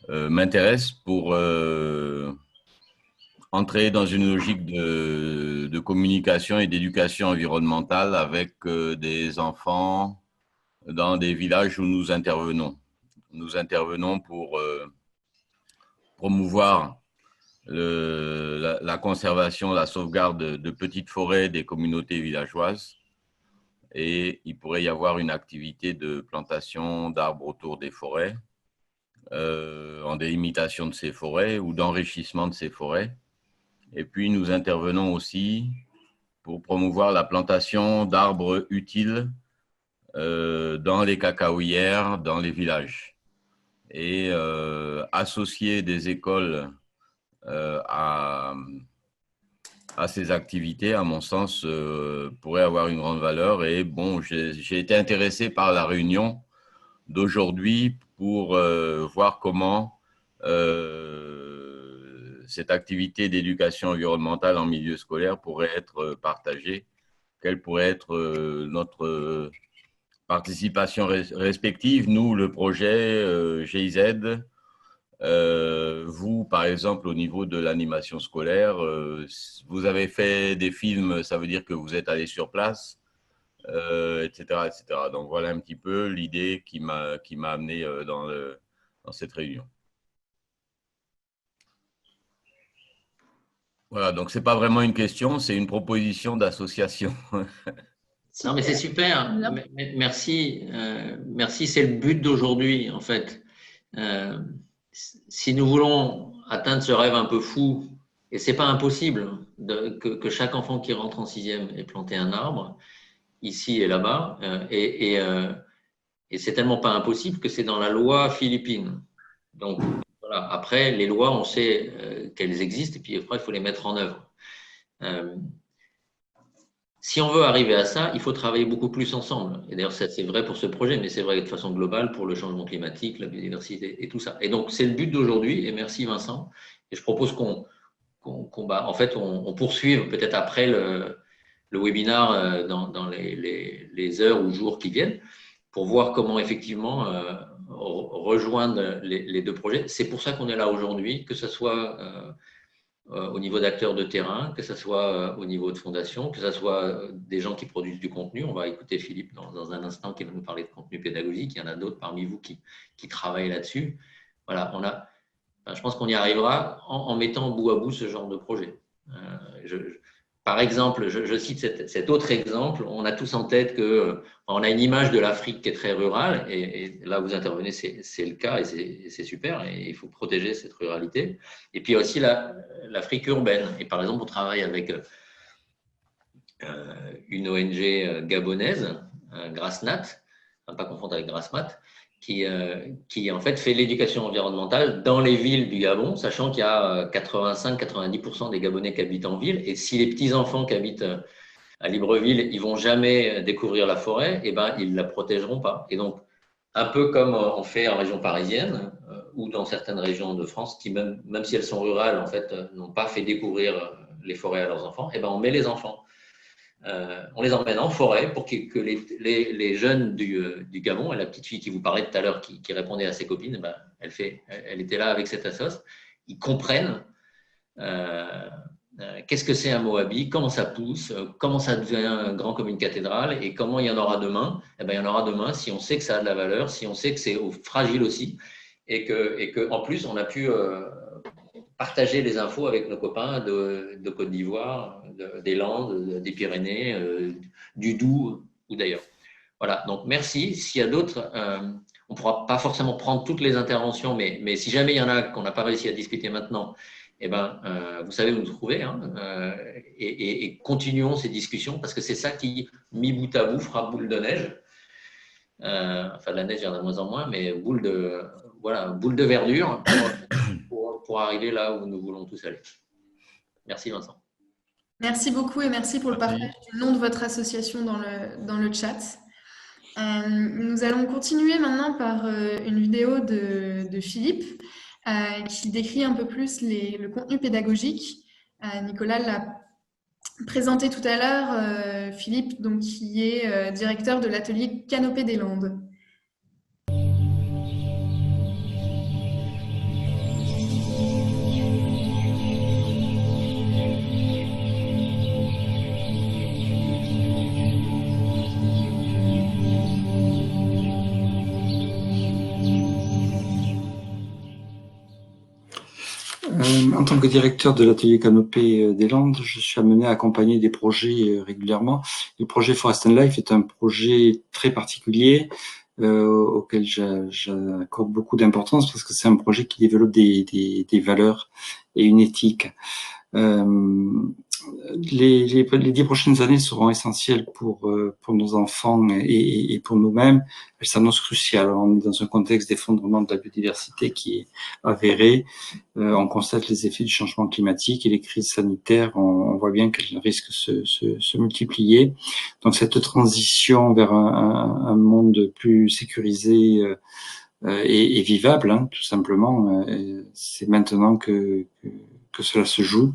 m'intéresse pour entrer dans une logique de communication et d'éducation environnementale avec des enfants dans des villages où nous intervenons. Nous intervenons pour promouvoir la conservation, la sauvegarde de petites forêts des communautés villageoises. Et il pourrait y avoir une activité de plantation d'arbres autour des forêts, en délimitation de ces forêts ou d'enrichissement de ces forêts. Et puis, nous intervenons aussi pour promouvoir la plantation d'arbres utiles dans les cacaoyères, dans les villages. Et associer des écoles à ces activités, à mon sens, pourrait avoir une grande valeur. Et bon, j'ai été intéressé par la réunion d'aujourd'hui pour voir comment cette activité d'éducation environnementale en milieu scolaire pourrait être partagée, quelle pourrait être notre participation respective, nous, le projet GIZ, vous, par exemple, au niveau de l'animation scolaire, vous avez fait des films, ça veut dire que vous êtes allé sur place, etc., etc. Donc, voilà un petit peu l'idée qui m'a amené dans cette réunion. Voilà, donc ce n'est pas vraiment une question, c'est une proposition d'association. Non, mais c'est super. Merci. Merci, c'est le but d'aujourd'hui, en fait. Si nous voulons atteindre ce rêve un peu fou, et c'est pas impossible que chaque enfant qui rentre en 6e ait planté un arbre, ici et là-bas, et c'est tellement pas impossible que c'est dans la loi philippine. Donc, voilà. Après, les lois, on sait qu'elles existent, et puis après, il faut les mettre en œuvre. Si on veut arriver à ça, il faut travailler beaucoup plus ensemble. Et d'ailleurs, c'est vrai pour ce projet, mais c'est vrai de façon globale pour le changement climatique, la biodiversité et tout ça. Et donc, c'est le but d'aujourd'hui. Et merci Vincent. Et je propose qu'on poursuive peut-être après le webinaire dans les heures ou jours qui viennent pour voir comment effectivement rejoindre les deux projets. C'est pour ça qu'on est là aujourd'hui, que ce soit au niveau d'acteurs de terrain, que ce soit au niveau de fondation, que ce soit des gens qui produisent du contenu. On va écouter Philippe dans un instant qui va nous parler de contenu pédagogique. Il y en a d'autres parmi vous qui travaillent là-dessus. Voilà, je pense qu'on y arrivera en mettant bout à bout ce genre de projet. Par exemple, je cite cet autre exemple. On a tous en tête qu'on a une image de l'Afrique qui est très rurale, et là vous intervenez, c'est le cas, et c'est super, et il faut protéger cette ruralité. Et puis aussi l'Afrique urbaine. Et par exemple, on travaille avec une ONG gabonaise, Grassnat, pas confondre avec Grassmat, qui en fait fait l'éducation environnementale dans les villes du Gabon, sachant qu'il y a 85-90% des Gabonais qui habitent en ville, et si les petits-enfants qui habitent à Libreville, ils vont jamais découvrir la forêt, eh ben, ils la protégeront pas. Et donc, un peu comme on fait en région parisienne ou dans certaines régions de France, qui même si elles sont rurales, en fait, n'ont pas fait découvrir les forêts à leurs enfants, eh ben, on met les enfants. On les emmène en forêt pour que les jeunes du Gabon, et la petite fille qui vous parlait tout à l'heure, qui répondait à ses copines, ben, elle était là avec cette assoce, ils comprennent qu'est-ce que c'est un Moabi, comment ça pousse, comment ça devient grand comme une cathédrale, et comment il y en aura demain. Eh ben, il y en aura demain si on sait que ça a de la valeur, si on sait que c'est fragile aussi, et que en plus on a pu partager les infos avec nos copains de Côte d'Ivoire, des Landes, des Pyrénées, du Doubs ou d'ailleurs. Voilà, donc merci. S'il y a d'autres, on ne pourra pas forcément prendre toutes les interventions, mais si jamais il y en a qu'on n'a pas réussi à discuter maintenant, eh ben, vous savez où nous trouver, hein, et continuons ces discussions, parce que c'est ça qui, mis bout à bout, fera boule de neige. Enfin, de la neige, il y en a de moins en moins, mais boule de verdure pour arriver là où nous voulons tous aller. Merci Vincent. Merci beaucoup et merci pour le partage du nom de votre association dans le chat. Nous allons continuer maintenant par une vidéo de Philippe qui décrit un peu plus le contenu pédagogique. Nicolas l'a présenté tout à l'heure, Philippe, donc, qui est directeur de l'atelier Canopée des Landes. En tant que directeur de l'atelier Canopée des Landes, je suis amené à accompagner des projets régulièrement. Le projet Forest and Life est un projet très particulier auquel j'accorde beaucoup d'importance parce que c'est un projet qui développe des valeurs et une éthique. Les 10 prochaines années seront essentielles pour nos enfants et pour nous-mêmes. Elles s'annoncent cruciales. On est dans un contexte d'effondrement de la biodiversité qui est avéré. On constate les effets du changement climatique et les crises sanitaires. On voit bien qu'elles risquent de se multiplier. Donc cette transition vers un monde plus sécurisé et vivable, hein, tout simplement, c'est maintenant que cela se joue.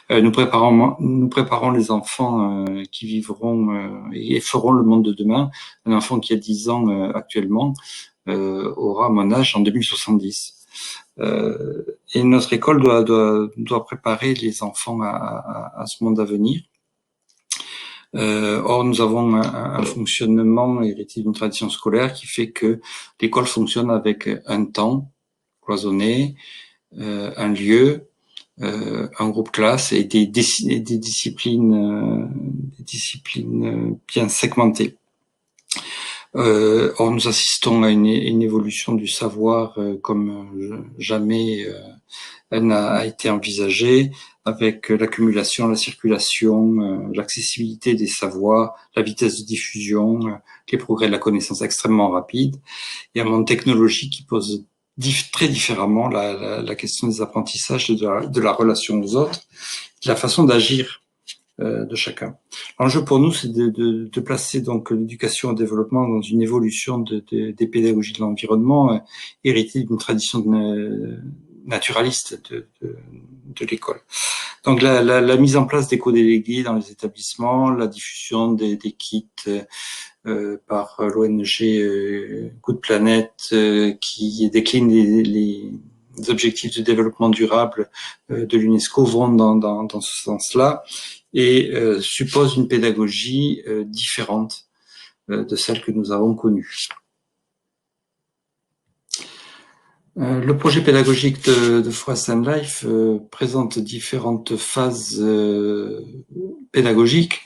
Nous préparons les enfants qui vivront et feront le monde de demain. Un enfant qui a 10 ans actuellement aura mon âge en 2070. Et notre école doit préparer les enfants à ce monde à venir. Or, nous avons un fonctionnement hérité d'une tradition scolaire qui fait que l'école fonctionne avec un temps cloisonné, un lieu, un groupe classe et des disciplines bien segmentées. Or, nous assistons à une évolution du savoir comme jamais elle n'a été envisagée, avec l'accumulation, la circulation, l'accessibilité des savoirs, la vitesse de diffusion, les progrès de la connaissance extrêmement rapides, et un monde technologique qui pose très différemment la question des apprentissages, de la relation aux autres, de la façon d'agir de chacun. L'enjeu pour nous, c'est de placer donc l'éducation au développement dans une évolution des pédagogies de l'environnement, héritée d'une tradition naturaliste de l'école. Donc la mise en place des co-délégués dans les établissements, la diffusion des kits par l'ONG Good Planet qui décline les objectifs de développement durable de l'UNESCO vont dans ce sens-là et suppose une pédagogie différente de celle que nous avons connue. Le projet pédagogique de Forest and Life présente différentes phases pédagogiques.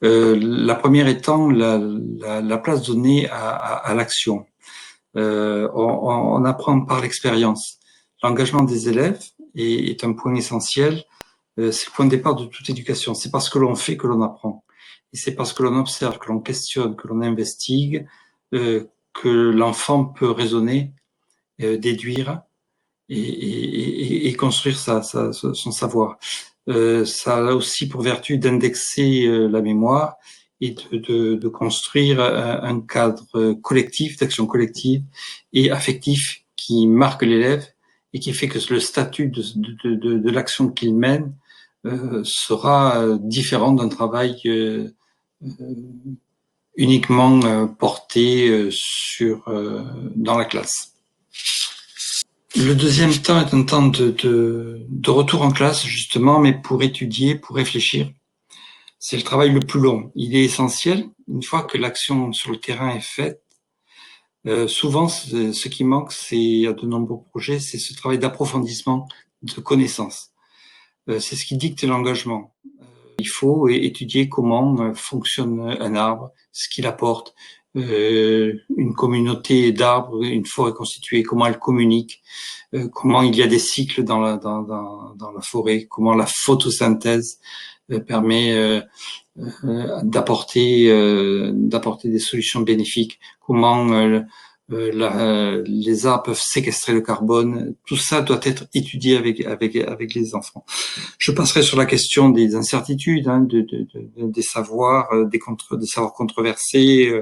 La première étant la place donnée à l'action. On apprend par l'expérience. L'engagement des élèves est un point essentiel. C'est le point de départ de toute éducation. C'est parce que l'on fait que l'on apprend. Et c'est parce que l'on observe, que l'on questionne, que l'on investigue, que l'enfant peut raisonner, déduire et construire son savoir. Ça a aussi pour vertu d'indexer la mémoire et de construire un cadre collectif, d'action collective et affectif qui marque l'élève et qui fait que le statut de l'action qu'il mène sera différent d'un travail uniquement porté dans la classe. Le deuxième temps est un temps de retour en classe, justement, mais pour étudier, pour réfléchir. C'est le travail le plus long. Il est essentiel, une fois que l'action sur le terrain est faite. Souvent, ce qui manque, à de nombreux projets, c'est ce travail d'approfondissement de connaissances. C'est ce qui dicte l'engagement. Il faut étudier comment fonctionne un arbre, ce qu'il apporte, une communauté d'arbres, une forêt constituée, comment elle communique, comment il y a des cycles dans la forêt, comment la photosynthèse permet d'apporter des solutions bénéfiques, comment les arbres peuvent séquestrer le carbone. Tout ça doit être étudié avec les enfants. Je passerai sur la question des incertitudes, des savoirs, des savoirs controversés,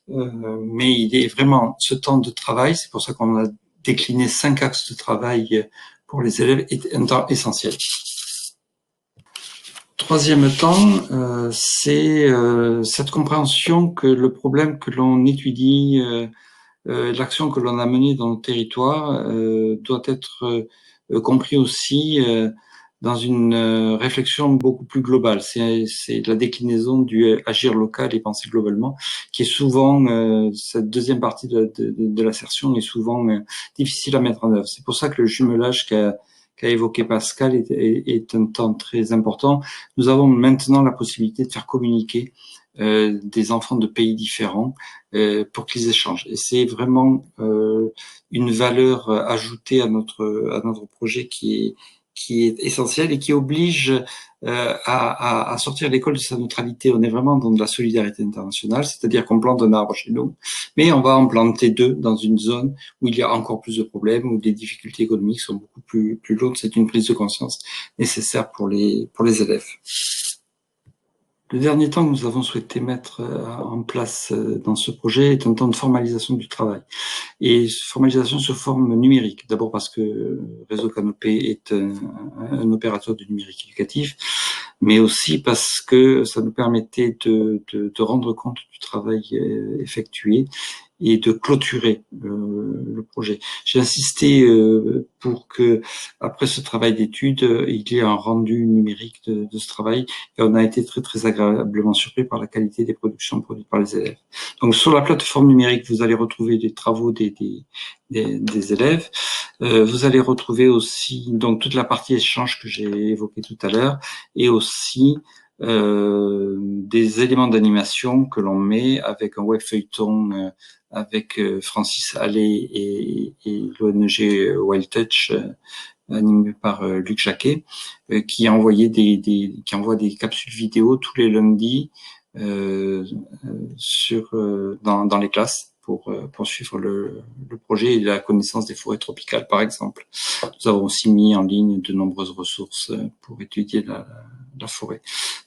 mais il est vraiment ce temps de travail, c'est pour ça qu'on a décliné 5 axes de travail pour les élèves, est un temps essentiel. Troisième temps, c'est cette compréhension que le problème que l'on étudie, l'action que l'on a menée dans nos territoires doit être compris aussi dans une réflexion beaucoup plus globale. C'est la déclinaison du agir local et penser globalement, qui est souvent, cette deuxième partie de l'assertion est souvent difficile à mettre en œuvre. C'est pour ça que le jumelage qu'a évoqué Pascal est un temps très important. Nous avons maintenant la possibilité de faire communiquer des enfants de pays différents pour qu'ils échangent. Et c'est vraiment une valeur ajoutée à notre projet qui est essentielle et qui oblige à sortir l'école de sa neutralité. On est vraiment dans de la solidarité internationale, c'est-à-dire qu'on plante un arbre chez nous, mais on va en planter 2 dans une zone où il y a encore plus de problèmes, où les difficultés économiques sont beaucoup plus lourdes. C'est une prise de conscience nécessaire pour les élèves. Le dernier temps que nous avons souhaité mettre en place dans ce projet est un temps de formalisation du travail. Et formalisation sous forme numérique. D'abord parce que Réseau Canopé est un opérateur du numérique éducatif, mais aussi parce que ça nous permettait de rendre compte du travail effectué et de clôturer le projet. J'ai insisté pour que, après ce travail d'étude, il y ait un rendu numérique de ce travail, et on a été très très agréablement surpris par la qualité des productions produites par les élèves. Donc sur la plateforme numérique, vous allez retrouver des travaux des élèves. Vous allez retrouver aussi donc toute la partie échange que j'ai évoquée tout à l'heure, et aussi des éléments d'animation que l'on met avec un web feuilleton avec Francis Allais et l'ONG Wild Touch, animé par Luc Jacquet, qui envoie des capsules vidéo tous les lundis dans les classes pour suivre le projet et la connaissance des forêts tropicales, par exemple. Nous avons aussi mis en ligne de nombreuses ressources pour étudier la forêt.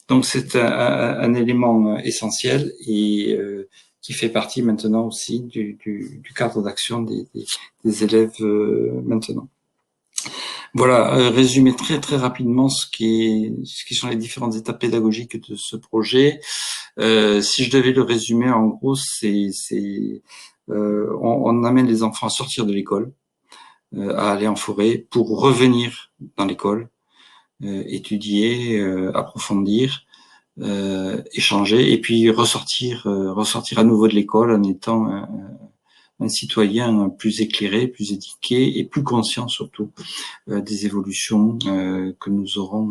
Donc c'est un élément essentiel et qui fait partie maintenant aussi du cadre d'action des élèves maintenant. Voilà, résumer très très rapidement ce qui sont les différentes étapes pédagogiques de ce projet. Si je devais le résumer, en gros, on amène les enfants à sortir de l'école, à aller en forêt pour revenir dans l'école, étudier, approfondir, échanger et puis ressortir à nouveau de l'école en étant un citoyen plus éclairé, plus éduqué et plus conscient surtout des évolutions que nous aurons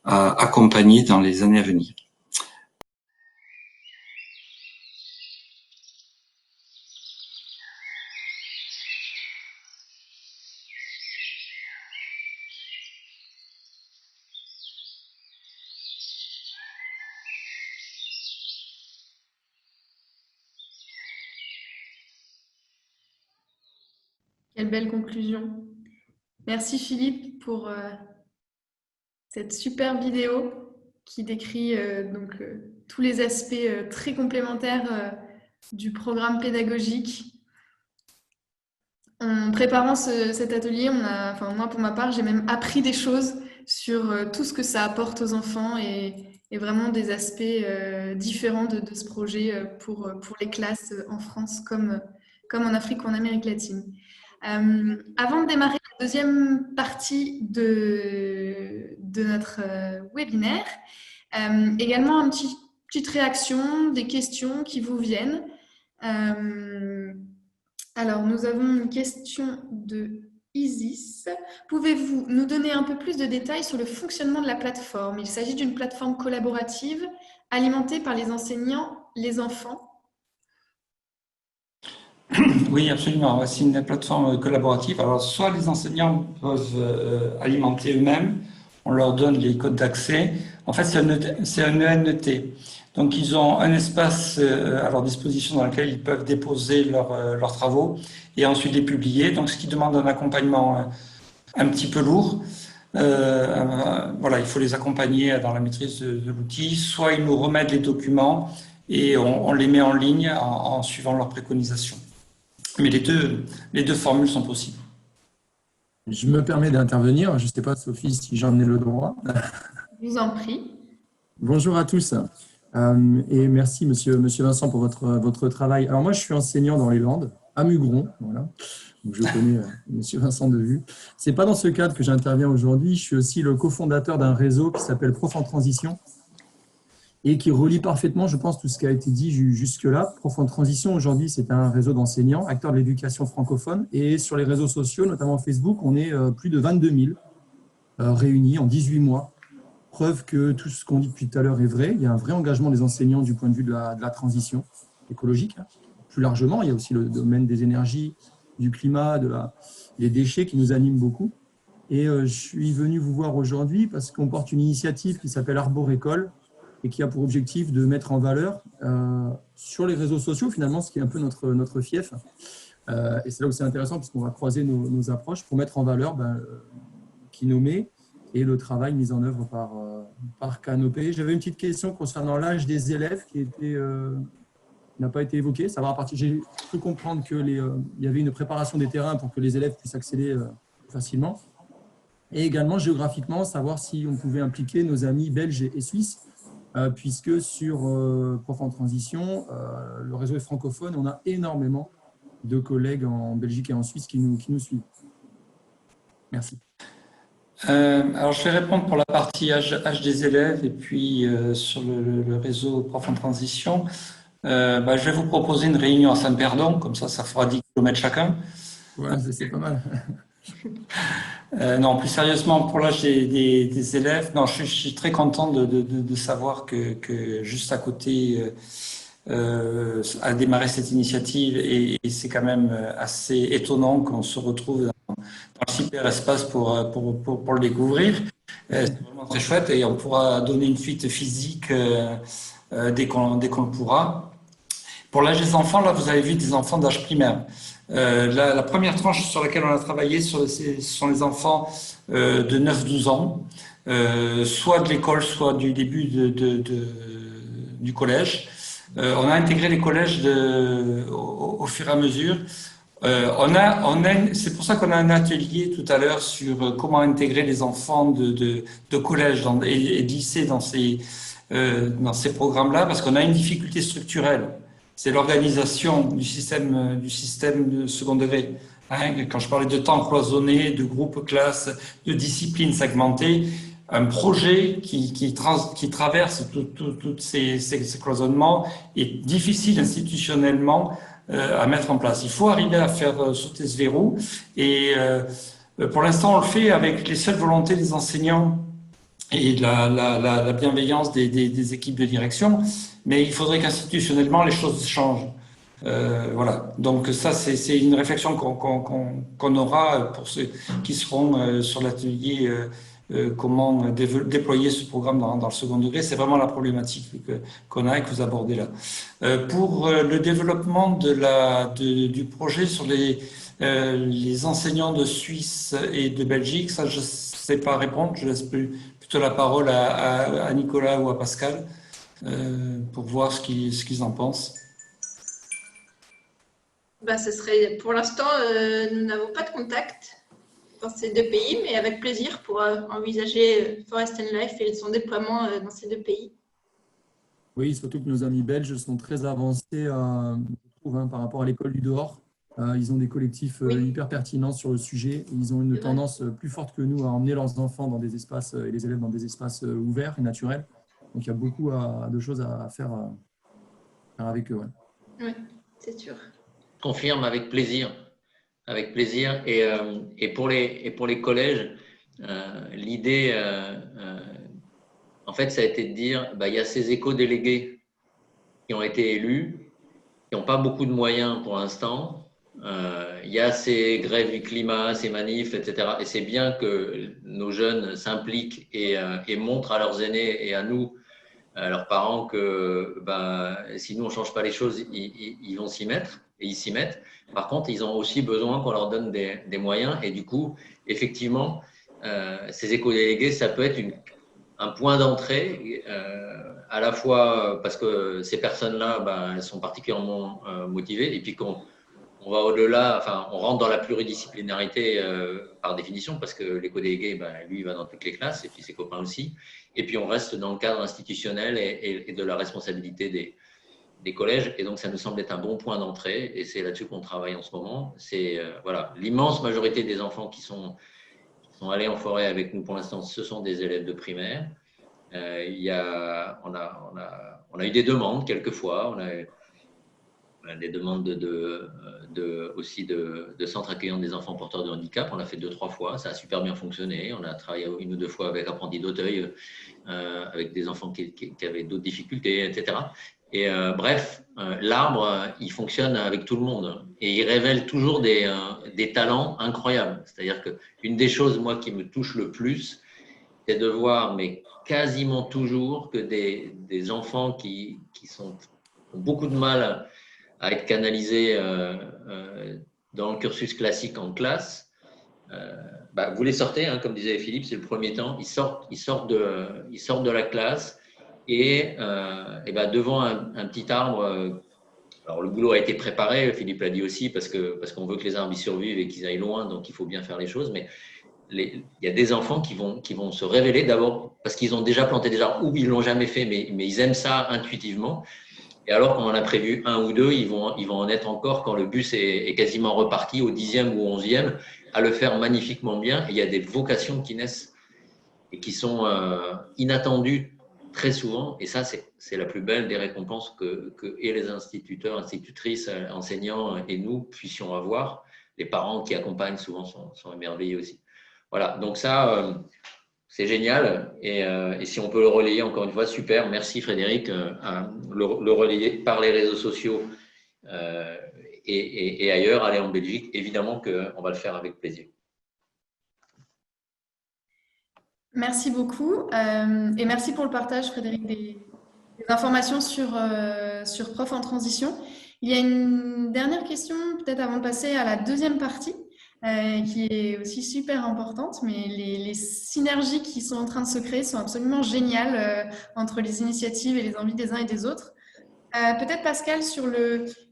à accompagner dans les années à venir. Quelle belle conclusion. Merci Philippe pour cette super vidéo qui décrit tous les aspects très complémentaires du programme pédagogique. En préparant cet atelier, moi pour ma part, j'ai même appris des choses sur tout ce que ça apporte aux enfants et vraiment des aspects différents de ce projet pour les classes en France comme en Afrique ou en Amérique latine. Avant de démarrer la deuxième partie de notre webinaire, également une petite réaction, des questions qui vous viennent. Alors, nous avons une question de Isis. Pouvez-vous nous donner un peu plus de détails sur le fonctionnement de la plateforme? Il s'agit d'une plateforme collaborative alimentée par les enseignants, les enfants. Oui, absolument. C'est une plateforme collaborative. Alors, soit les enseignants peuvent alimenter eux-mêmes, on leur donne les codes d'accès. En fait, c'est un ENT. Donc, ils ont un espace à leur disposition dans lequel ils peuvent déposer leurs travaux et ensuite les publier. Donc, ce qui demande un accompagnement un petit peu lourd. Voilà, il faut les accompagner dans la maîtrise de l'outil. Soit ils nous remettent les documents et on les met en ligne en suivant leurs préconisations. Mais les deux formules sont possibles. Je me permets d'intervenir. Je ne sais pas, Sophie, si j'en ai le droit. Je vous en prie. Bonjour à tous. Et merci, monsieur Vincent, pour votre travail. Alors moi, je suis enseignant dans les Landes, à Mugron. Voilà. Donc, je connais monsieur Vincent de vue. Ce n'est pas dans ce cadre que j'interviens aujourd'hui. Je suis aussi le cofondateur d'un réseau qui s'appelle Prof en Transition et qui relie parfaitement, je pense, tout ce qui a été dit jusque-là. Prof en Transition, aujourd'hui, c'est un réseau d'enseignants, acteurs de l'éducation francophone. Et sur les réseaux sociaux, notamment Facebook, on est plus de 22 000 réunis en 18 mois. Preuve que tout ce qu'on dit depuis tout à l'heure est vrai. Il y a un vrai engagement des enseignants du point de vue de la transition écologique. Plus largement, il y a aussi le domaine des énergies, du climat, des déchets qui nous animent beaucoup. Et je suis venu vous voir aujourd'hui parce qu'on porte une initiative qui s'appelle Arborécole et qui a pour objectif de mettre en valeur sur les réseaux sociaux, finalement, ce qui est un peu notre fief. Et c'est là où c'est intéressant puisqu'on va croiser nos approches pour mettre en valeur Kinomé et le travail mis en œuvre par Canopé. J'avais une petite question concernant l'âge des élèves qui n'a pas été évoqué. J'ai cru comprendre qu'il y avait une préparation des terrains pour que les élèves puissent accéder facilement. Et également, géographiquement, savoir si on pouvait impliquer nos amis belges et suisses puisque sur Prof en transition, le réseau est francophone. On a énormément de collègues en Belgique et en Suisse qui nous suivent. Merci. Alors, je vais répondre pour la partie âge des élèves et puis sur le réseau Prof en transition. Je vais vous proposer une réunion à Saint-Perdon, comme ça fera 10 km chacun. Ouais, c'est pas mal. Non, plus sérieusement, pour l'âge des élèves, non, je suis très content de savoir que juste à côté a démarré cette initiative et c'est quand même assez étonnant qu'on se retrouve dans le cyberespace pour le découvrir. C'est vraiment très chouette et on pourra donner une suite physique dès qu'on le pourra. Pour l'âge des enfants, là, vous avez vu des enfants d'âge primaire. La première tranche sur laquelle on a travaillé, ce sont les enfants de 9-12 ans, soit de l'école, soit du début du collège. On a intégré les collèges au fur et à mesure. C'est pour ça qu'on a un atelier tout à l'heure sur comment intégrer les enfants de collège et de lycée dans ces programmes-là, parce qu'on a une difficulté structurelle. C'est l'organisation du système de second degré. Quand je parlais de temps cloisonné, de groupes classes, de disciplines segmentées, un projet qui traverse tous ces cloisonnements est difficile institutionnellement à mettre en place. Il faut arriver à faire sauter ce verrou et pour l'instant on le fait avec les seules volontés des enseignants et la bienveillance des équipes de direction, mais il faudrait qu'institutionnellement les choses changent. Voilà. Donc ça, c'est une réflexion qu'on aura pour ceux qui seront sur l'atelier comment déployer ce programme dans le second degré. C'est vraiment la problématique qu'on a et que vous abordez là. Pour le développement du projet sur les enseignants de Suisse et de Belgique, ça je ne sais pas répondre, je laisse plutôt la parole à Nicolas ou à Pascal pour voir ce qu'ils en pensent. Ce serait, pour l'instant, nous n'avons pas de contact dans ces deux pays, mais avec plaisir pour envisager Forest and Life et son déploiement dans ces deux pays. Oui, surtout que nos amis belges sont très avancés, je trouve, par rapport à l'école du dehors. Ils ont des collectifs hyper pertinents sur le sujet. Ils ont une tendance plus forte que nous à emmener leurs enfants dans des espaces et les élèves dans des espaces ouverts et naturels. Donc, il y a beaucoup de choses à faire avec eux. Ouais. Oui, c'est sûr. Je confirme avec plaisir. Avec plaisir. Et pour les collèges, l'idée, en fait, ça a été de dire, il y a ces éco-délégués qui ont été élus, qui n'ont pas beaucoup de moyens pour l'instant. Il y a ces grèves du climat, ces manifs, etc. Et c'est bien que nos jeunes s'impliquent et montrent à leurs aînés et à nous, à leurs parents, que si nous, on ne change pas les choses, ils vont s'y mettre. Et ils s'y mettent. Par contre, ils ont aussi besoin qu'on leur donne des moyens. Et du coup, effectivement, ces éco-délégués, ça peut être un point d'entrée, à la fois parce que ces personnes-là, elles sont particulièrement motivées. Et puis qu'on va au-delà, on rentre dans la pluridisciplinarité par définition, parce que l'éco-délégué, lui, il va dans toutes les classes, et puis ses copains aussi. Et puis, on reste dans le cadre institutionnel et de la responsabilité des collèges, et donc ça nous semble être un bon point d'entrée, et c'est là-dessus qu'on travaille en ce moment. C'est l'immense majorité des enfants qui sont allés en forêt avec nous pour l'instant, ce sont des élèves de primaire. On a eu des demandes quelquefois, on a des demandes aussi de centres accueillant des enfants porteurs de handicap. On l'a fait 2-3 fois, ça a super bien fonctionné. On a travaillé 1 ou 2 fois avec Apprenti d'Auteuil, avec des enfants qui avaient d'autres difficultés, etc. Et bref, l'arbre, il fonctionne avec tout le monde et il révèle toujours des talents incroyables. C'est-à-dire qu'une des choses, moi, qui me touche le plus, c'est de voir, mais quasiment toujours, que des enfants qui ont beaucoup de mal à être canalisés dans le cursus classique en classe, vous les sortez, comme disait Philippe, c'est le premier temps, ils sortent de la classe. Et devant un petit arbre, alors le boulot a été préparé, Philippe l'a dit aussi, parce qu'on veut que les arbres y survivent et qu'ils aillent loin, donc il faut bien faire les choses, mais il y a des enfants qui vont se révéler d'abord parce qu'ils ont déjà planté des arbres ou ils ne l'ont jamais fait, mais ils aiment ça intuitivement. Et alors qu'on en a prévu un ou deux, ils vont en être encore quand le bus est quasiment reparti au 10e ou au 11e à le faire magnifiquement bien. Et il y a des vocations qui naissent et qui sont inattendues très souvent. Et ça, c'est la plus belle des récompenses que et les instituteurs, institutrices, enseignants et nous puissions avoir. Les parents qui accompagnent souvent sont émerveillés aussi. Voilà, donc ça, c'est génial. Et si on peut le relayer, encore une fois, super. Merci Frédéric. Le relayer par les réseaux sociaux et ailleurs, aller en Belgique, évidemment qu'on va le faire avec plaisir. Merci beaucoup. Et merci pour le partage, Frédéric, des informations sur Prof en transition. Il y a une dernière question, peut-être avant de passer à la deuxième partie, qui est aussi super importante, mais les synergies qui sont en train de se créer sont absolument géniales entre les initiatives et les envies des uns et des autres. Peut-être Pascal, sur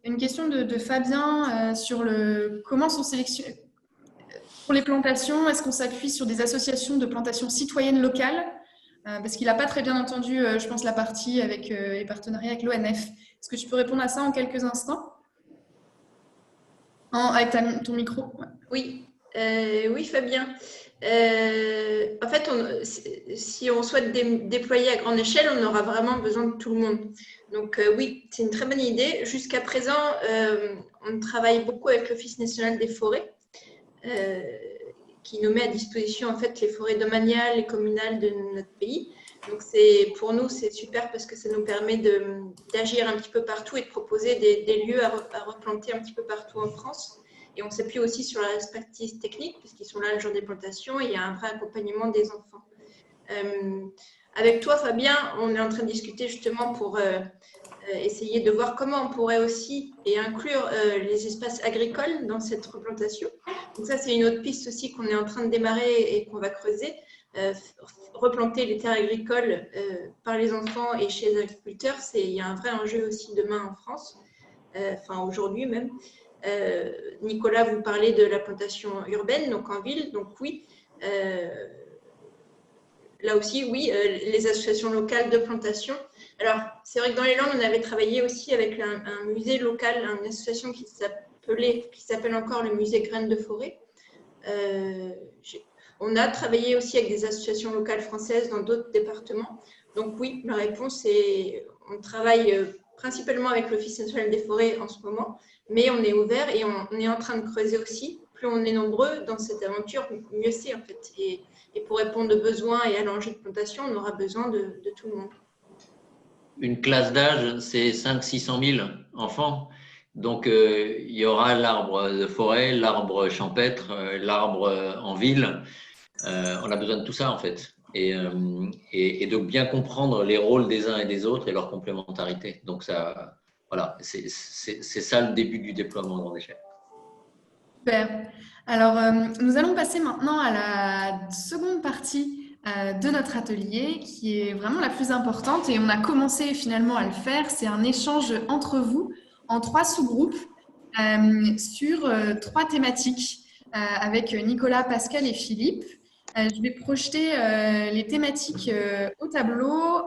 une question de Fabien sur comment sont sélectionnées pour les plantations, est-ce qu'on s'appuie sur des associations de plantations citoyennes locales parce qu'il n'a pas très bien entendu, je pense, la partie avec les partenariats avec l'ONF. Est-ce que tu peux répondre à ça en quelques instants avec ton micro? Oui, oui, Fabien. En fait, si on souhaite déployer à grande échelle, on aura vraiment besoin de tout le monde. Donc oui, c'est une très bonne idée. Jusqu'à présent, on travaille beaucoup avec l'Office national des forêts, qui nous met à disposition en fait les forêts domaniales et communales de notre pays. Donc pour nous, c'est super parce que ça nous permet d'agir un petit peu partout et de proposer des lieux à replanter un petit peu partout en France. Et on s'appuie aussi sur la expertise technique, puisqu'ils sont là le jour des plantations, et il y a un vrai accompagnement des enfants. Avec toi, Fabien, on est en train de discuter justement pour essayer de voir comment on pourrait aussi inclure les espaces agricoles dans cette replantation. Donc ça, c'est une autre piste aussi qu'on est en train de démarrer et qu'on va creuser. Replanter les terres agricoles par les enfants et chez les agriculteurs, il y a un vrai enjeu aussi demain en France, enfin aujourd'hui même. Nicolas, vous parlez de la plantation urbaine, donc en ville. Donc oui, là aussi, oui, les associations locales de plantation. Alors, c'est vrai que dans les Landes, on avait travaillé aussi avec un musée local, une association qui s'appelle encore le musée Graines de Forêt. On a travaillé aussi avec des associations locales françaises dans d'autres départements. Donc oui, la réponse est, on travaille principalement avec l'Office national des forêts en ce moment, mais on est ouvert et on est en train de creuser aussi. Plus on est nombreux dans cette aventure, mieux c'est en fait. Et pour répondre aux besoins et à l'enjeu de plantation, on aura besoin de tout le monde. Une classe d'âge, c'est 500-600 000 enfants. Donc, il y aura l'arbre de forêt, l'arbre champêtre, l'arbre en ville. On a besoin de tout ça, en fait. Et de bien comprendre les rôles des uns et des autres et leur complémentarité. Donc, ça, voilà, c'est ça le début du déploiement à grande échelle. Super. Alors, nous allons passer maintenant à la seconde partie de notre atelier, qui est vraiment la plus importante. Et on a commencé finalement à le faire. C'est un échange entre vous en 3 sous-groupes sur 3 thématiques avec Nicolas, Pascal et Philippe. Je vais projeter les thématiques au tableau.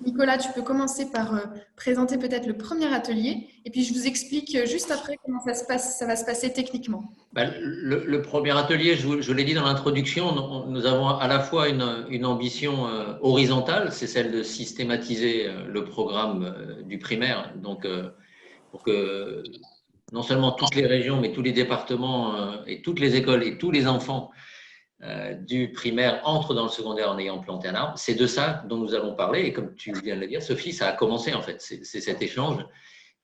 Nicolas, tu peux commencer par présenter peut-être le premier atelier et puis je vous explique juste après comment ça va se passer techniquement. Le premier atelier, je l'ai dit dans l'introduction, nous avons à la fois une ambition horizontale, c'est celle de systématiser le programme du primaire, donc pour que non seulement toutes les régions, mais tous les départements et toutes les écoles et tous les enfants du primaire entrent dans le secondaire en ayant planté un arbre. C'est de ça dont nous allons parler. Et comme tu viens de le dire, Sophie, ça a commencé en fait. C'est cet échange.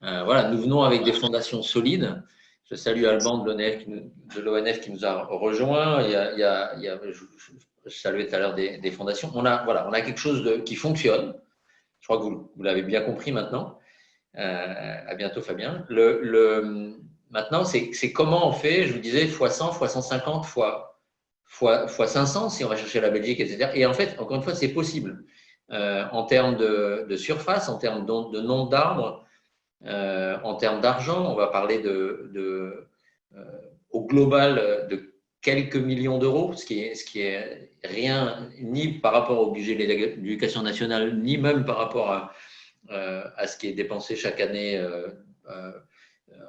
Voilà, nous venons avec des fondations solides. Je salue Alban de l'ONF qui nous a rejoints. Je saluais tout à l'heure des fondations. On a quelque chose qui fonctionne. Je crois que vous l'avez bien compris maintenant. À bientôt, Fabien. Maintenant, c'est comment on fait, je vous disais, x100, x150, fois 500 si on va chercher la Belgique, etc. Et en fait, encore une fois, c'est possible en termes de surface, en termes de nombre d'arbres, en termes d'argent. On va parler au global de quelques millions d'euros, ce qui est rien, ni par rapport au budget de l'éducation nationale, ni même par rapport à ce qui est dépensé chaque année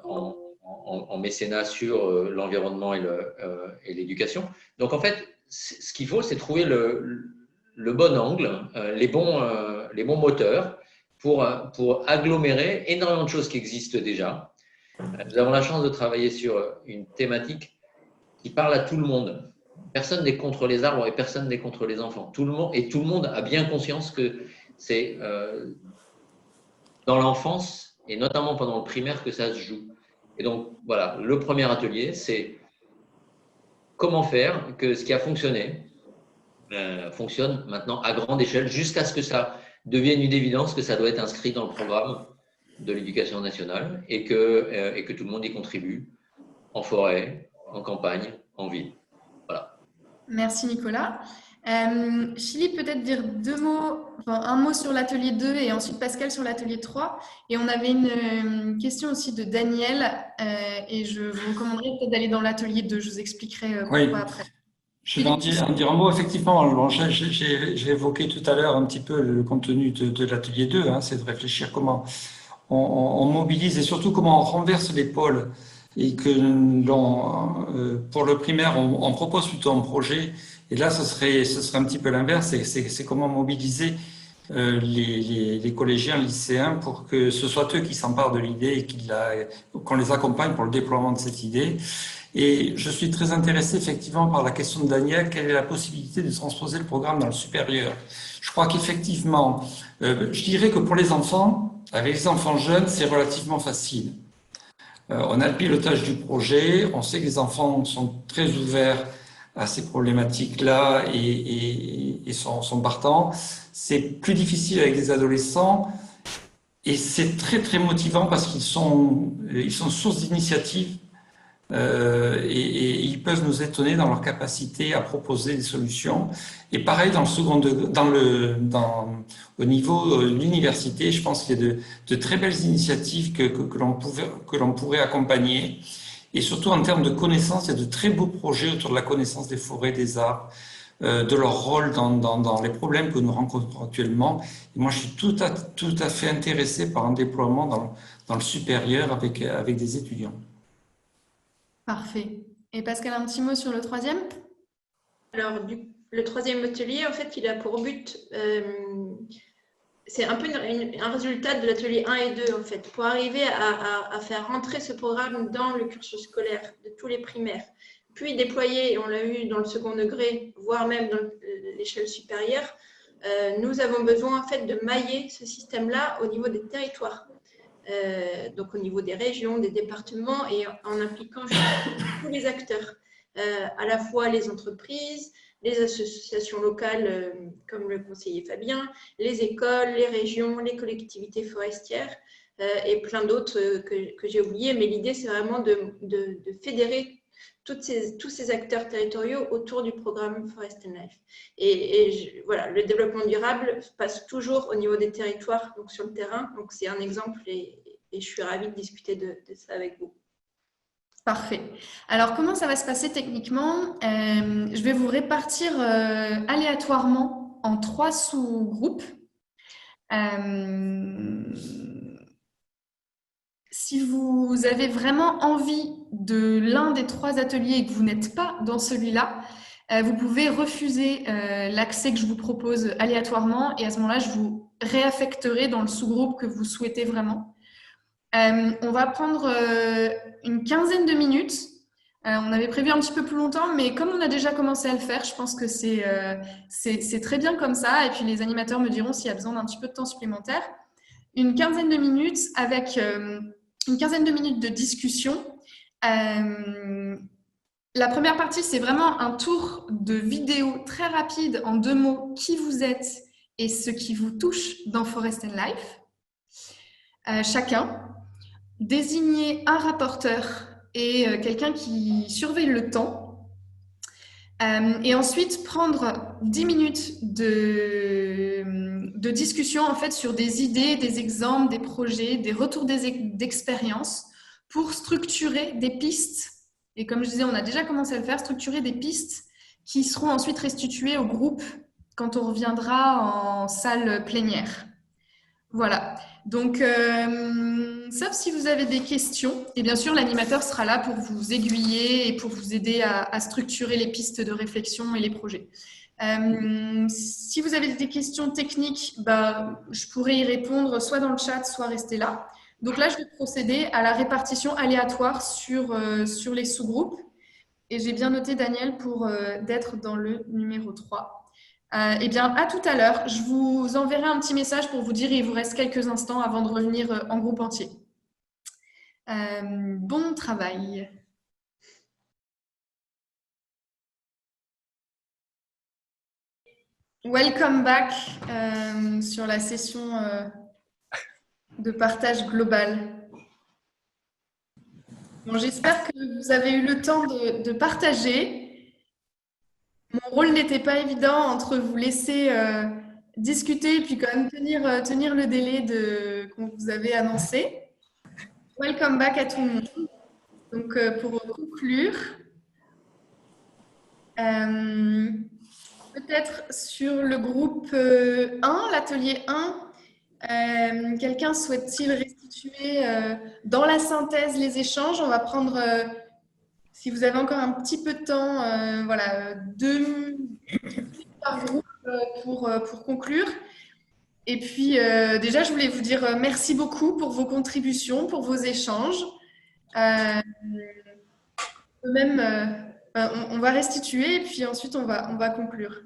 en mécénat sur l'environnement et l'éducation. Donc, en fait, ce qu'il faut, c'est trouver le bon angle, les bons moteurs pour agglomérer énormément de choses qui existent déjà. Nous avons la chance de travailler sur une thématique qui parle à tout le monde. Personne n'est contre les arbres et personne n'est contre les enfants. Tout le monde a bien conscience que c'est dans l'enfance et notamment pendant le primaire que ça se joue. Et donc, voilà, le premier atelier, c'est comment faire que ce qui a fonctionné fonctionne maintenant à grande échelle jusqu'à ce que ça devienne une évidence que ça doit être inscrit dans le programme de l'éducation nationale et que tout le monde y contribue en forêt, en campagne, en ville. Voilà. Merci Nicolas. Philippe, peut-être dire un mot sur l'atelier 2 et ensuite Pascal sur l'atelier 3. Et on avait une question aussi de Daniel et je vous recommanderais peut-être d'aller dans l'atelier 2. Je vous expliquerai pourquoi après. Je vais en dire un mot. Effectivement, bon, j'ai évoqué tout à l'heure un petit peu le contenu de l'atelier 2, hein, c'est de réfléchir comment on mobilise et surtout comment on renverse les pôles et que pour le primaire, on propose plutôt un projet. Et là, ce serait un petit peu l'inverse, c'est comment mobiliser les collégiens, lycéens pour que ce soit eux qui s'emparent de l'idée et qu'on les accompagne pour le déploiement de cette idée. Et je suis très intéressé effectivement par la question de Daniel, quelle est la possibilité de transposer le programme dans le supérieur? Je crois qu'effectivement, je dirais que pour les enfants, avec les enfants jeunes, c'est relativement facile. On a le pilotage du projet, on sait que les enfants sont très ouverts à ces problématiques-là et sont partants. C'est plus difficile avec les adolescents et c'est très très motivant parce qu'ils sont source d'initiative et ils peuvent nous étonner dans leur capacité à proposer des solutions. Et pareil dans au niveau de l'université, je pense qu'il y a de très belles initiatives que l'on pourrait accompagner. Et surtout en termes de connaissances, il y a de très beaux projets autour de la connaissance des forêts, des arbres, de leur rôle dans les problèmes que nous rencontrons actuellement. Et moi, je suis tout à fait intéressé par un déploiement dans le supérieur avec des étudiants. Parfait. Et Pascal, un petit mot sur le troisième? Alors, le troisième atelier, en fait, il a pour but, c'est un peu un résultat de l'atelier 1 et 2, en fait, pour arriver à faire rentrer ce programme dans le cursus scolaire de tous les primaires, puis déployer, on l'a eu dans le second degré, voire même dans l'échelle supérieure. Nous avons besoin, en fait, de mailler ce système-là au niveau des territoires. Donc au niveau des régions, des départements et en impliquant tous les acteurs, à la fois les entreprises, les associations locales comme le conseiller Fabien, les écoles, les régions, les collectivités forestières et plein d'autres que j'ai oubliés. Mais l'idée, c'est vraiment de fédérer tous ces acteurs territoriaux autour du programme Forest and Life. Voilà, le développement durable passe toujours au niveau des territoires, donc sur le terrain. Donc c'est un exemple et je suis ravie de discuter de ça avec vous. Parfait. Alors, comment ça va se passer techniquement? Je vais vous répartir aléatoirement en 3 sous-groupes. Si vous avez vraiment envie de l'un des 3 ateliers et que vous n'êtes pas dans celui-là, vous pouvez refuser l'accès que je vous propose aléatoirement et à ce moment-là, je vous réaffecterai dans le sous-groupe que vous souhaitez vraiment. On va prendre une quinzaine de minutes. On avait prévu un petit peu plus longtemps, mais comme on a déjà commencé à le faire, je pense que c'est très bien comme ça. Et puis les animateurs me diront s'il y a besoin d'un petit peu de temps supplémentaire. Une quinzaine de minutes avec une quinzaine de minutes de discussion. La première partie, c'est vraiment un tour de vidéo très rapide en 2 mots, qui vous êtes et ce qui vous touche dans Forest and Life. Chacun. Désigner un rapporteur et quelqu'un qui surveille le temps. Et ensuite, prendre 10 minutes de discussion en fait, sur des idées, des exemples, des projets, des retours d'expérience pour structurer des pistes et comme je disais, on a déjà commencé à le faire, structurer des pistes qui seront ensuite restituées au groupe quand on reviendra en salle plénière. Voilà. Donc, sauf si vous avez des questions, et bien sûr, l'animateur sera là pour vous aiguiller et pour vous aider à structurer les pistes de réflexion et les projets. Si vous avez des questions techniques, je pourrais y répondre soit dans le chat, soit rester là. Donc là, je vais procéder à la répartition aléatoire sur les sous-groupes. Et j'ai bien noté, Daniel, pour d'être dans le numéro 3. Eh bien, à tout à l'heure. Je vous enverrai un petit message pour vous dire qu'il vous reste quelques instants avant de revenir en groupe entier. Bon travail. Welcome back sur la session de partage global. Bon, j'espère que vous avez eu le temps de partager. Mon rôle n'était pas évident entre vous laisser discuter et puis quand même tenir le délai qu'on vous avait annoncé. Welcome back à tout le monde. Donc, pour conclure, peut-être sur le groupe 1, l'atelier 1, quelqu'un souhaite-t-il restituer dans la synthèse les échanges? On va prendre, si vous avez encore un petit peu de temps, voilà, 2 minutes par groupe pour conclure. Et puis, déjà, je voulais vous dire merci beaucoup pour vos contributions, pour vos échanges. On va restituer et puis ensuite, on va conclure.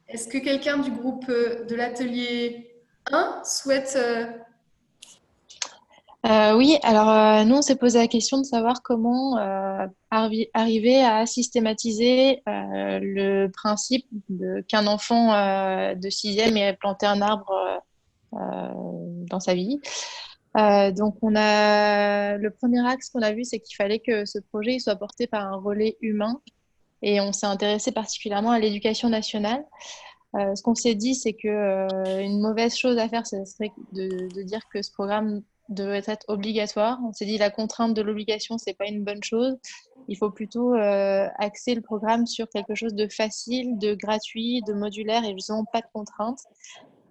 Est-ce que quelqu'un du groupe de l'atelier 1 souhaite… Oui, alors nous, on s'est posé la question de savoir comment arriver à systématiser le principe qu'un enfant de 6e ait planté un arbre dans sa vie. Donc, le premier axe qu'on a vu, c'est qu'il fallait que ce projet soit porté par un relais humain. Et on s'est intéressé particulièrement à l'éducation nationale. Ce qu'on s'est dit, c'est qu'une mauvaise chose à faire, ce serait de dire que ce programme devrait être obligatoire. On s'est dit la contrainte de l'obligation, c'est pas une bonne chose. Il faut plutôt axer le programme sur quelque chose de facile, de gratuit, de modulaire et justement pas de contrainte.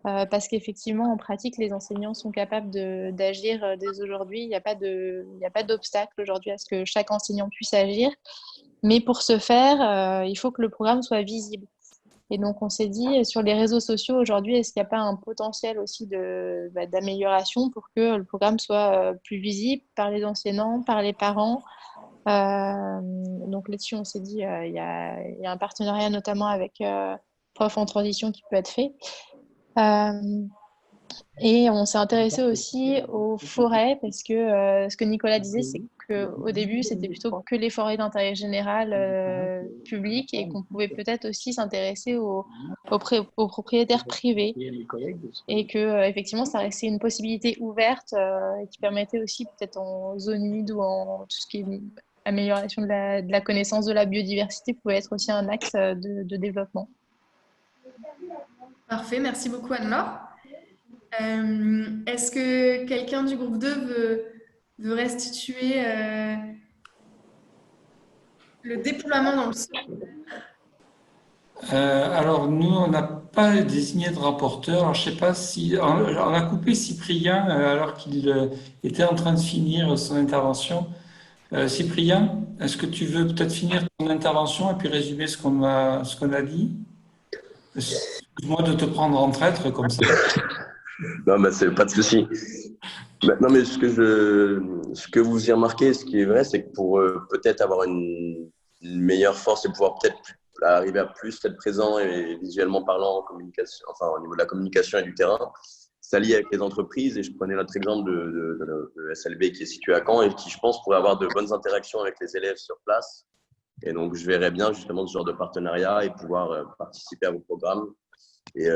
Parce qu'effectivement, en pratique, les enseignants sont capables d'agir dès aujourd'hui. Il n'y a pas d'obstacle aujourd'hui à ce que chaque enseignant puisse agir. Mais pour ce faire, il faut que le programme soit visible. Et donc, on s'est dit, sur les réseaux sociaux aujourd'hui, est-ce qu'il n'y a pas un potentiel aussi d'amélioration pour que le programme soit plus visible par les enseignants, par les parents? Donc là-dessus, on s'est dit, il y a un partenariat notamment avec Prof en transition qui peut être fait. Et on s'est intéressé aussi aux forêts parce que ce que Nicolas disait, c'est qu'au début, c'était plutôt que les forêts d'intérêt général publiques et qu'on pouvait peut-être aussi s'intéresser aux propriétaires privés et que effectivement, ça restait une possibilité ouverte qui permettait aussi peut-être en zone humide ou en tout ce qui est amélioration de la connaissance de la biodiversité pouvait être aussi un axe de développement. Parfait, merci beaucoup Anne-Laure. Est-ce que quelqu'un du groupe 2 veut restituer le déploiement dans le sol? Alors, nous, on n'a pas désigné de rapporteur. Alors, je ne sais pas si… On a coupé Cyprien alors qu'il était en train de finir son intervention. Cyprien, est-ce que tu veux peut-être finir ton intervention et puis résumer ce qu'on a dit? Excuse-moi de te prendre en traître comme ça. Non, c'est pas de souci. Non, mais ce que vous y remarquez, ce qui est vrai, c'est que pour peut-être avoir une meilleure force et pouvoir peut-être arriver à plus être présent et visuellement parlant en communication, enfin au niveau de la communication et du terrain, s'allier avec les entreprises. Et je prenais notre exemple de SLB qui est situé à Caen et qui, je pense, pourrait avoir de bonnes interactions avec les élèves sur place. Et donc, je verrais bien justement ce genre de partenariat et pouvoir participer à vos programmes. Et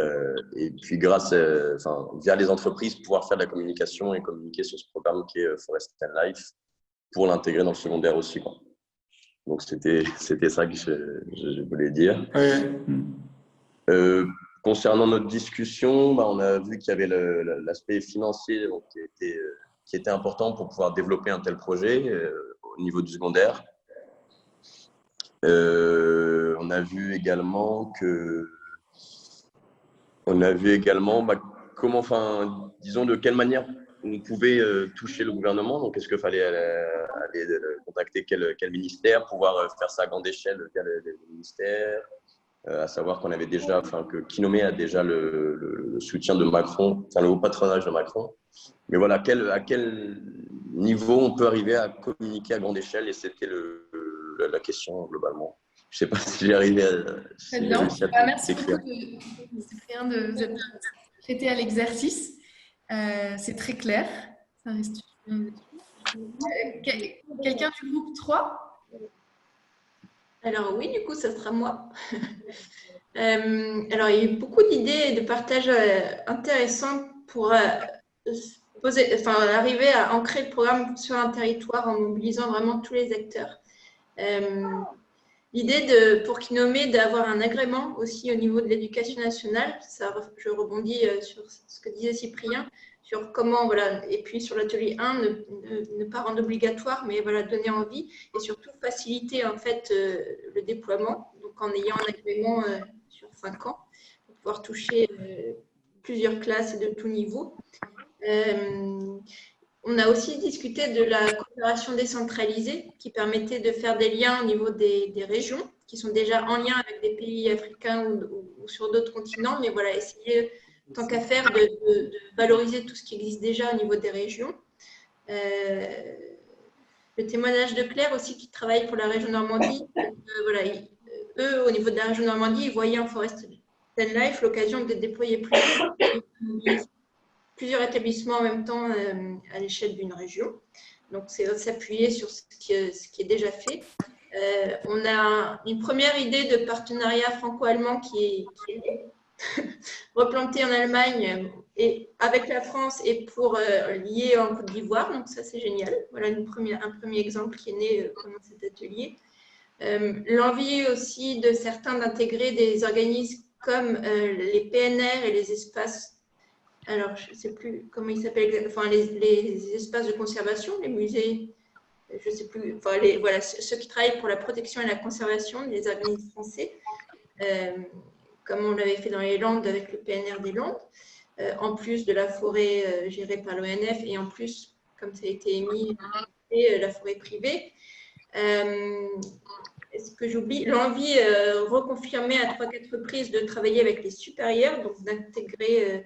puis, via les entreprises, pouvoir faire de la communication et communiquer sur ce programme qui est Forest and Life pour l'intégrer dans le secondaire aussi, quoi. Donc, c'était ça que je voulais dire. Concernant notre discussion, on a vu qu'il y avait l'aspect financier qui était important pour pouvoir développer un tel projet au niveau du secondaire. On a vu également comment, enfin, disons, de quelle manière on pouvait toucher le gouvernement. Donc, est-ce qu'il fallait aller contacter quel ministère, pouvoir faire ça à grande échelle via les ministères, à savoir qu'on avait déjà, enfin, que Kinome a déjà le soutien de Macron, enfin, le haut patronage de Macron. Mais voilà, à quel niveau on peut arriver à communiquer à grande échelle, et c'était la question globalement. Je ne sais pas si j'ai arrivé à… Très bien. Merci beaucoup, Cyprien, de vous être prêté à l'exercice. C'est très clair. Ça reste... Quelqu'un du groupe 3 ? Alors oui, du coup, ça sera moi. Alors, il y a eu beaucoup d'idées et de partages intéressants pour arriver à ancrer le programme sur un territoire en mobilisant vraiment tous les acteurs. L'idée pour Kinome d'avoir un agrément aussi au niveau de l'éducation nationale, je rebondis sur ce que disait Cyprien, sur comment, voilà, et puis sur l'atelier 1, ne pas rendre obligatoire, mais voilà, donner envie et surtout faciliter en fait le déploiement, donc en ayant un agrément sur 5 ans, pour pouvoir toucher plusieurs classes et de tout niveau. On a aussi discuté de la coopération décentralisée qui permettait de faire des liens au niveau des régions qui sont déjà en lien avec des pays africains ou sur d'autres continents, mais voilà, essayer, tant qu'à faire, de valoriser tout ce qui existe déjà au niveau des régions. Le témoignage de Claire aussi qui travaille pour la région Normandie, voilà, eux, au niveau de la région Normandie, ils voyaient en Forest Life l'occasion de déployer plusieurs établissements en même temps à l'échelle d'une région. Donc, c'est s'appuyer sur ce qui est déjà fait. On a une première idée de partenariat franco-allemand qui est née, replanté en Allemagne et avec la France et pour lier en Côte d'Ivoire. Donc, ça, c'est génial. Voilà un premier exemple qui est né pendant cet atelier. L'envie aussi de certains d'intégrer des organismes comme les PNR et les espaces. Alors, je ne sais plus comment ils s'appellent, enfin, les espaces de conservation, les musées, je ne sais plus, enfin, voilà, ceux qui travaillent pour la protection et la conservation, les organismes français, comme on l'avait fait dans les Landes avec le PNR des Landes, en plus de la forêt gérée par l'ONF et en plus, comme ça a été émis, la forêt privée. Est-ce que j'oublie l'envie reconfirmée à 3-4 reprises de travailler avec les supérieurs, donc d'intégrer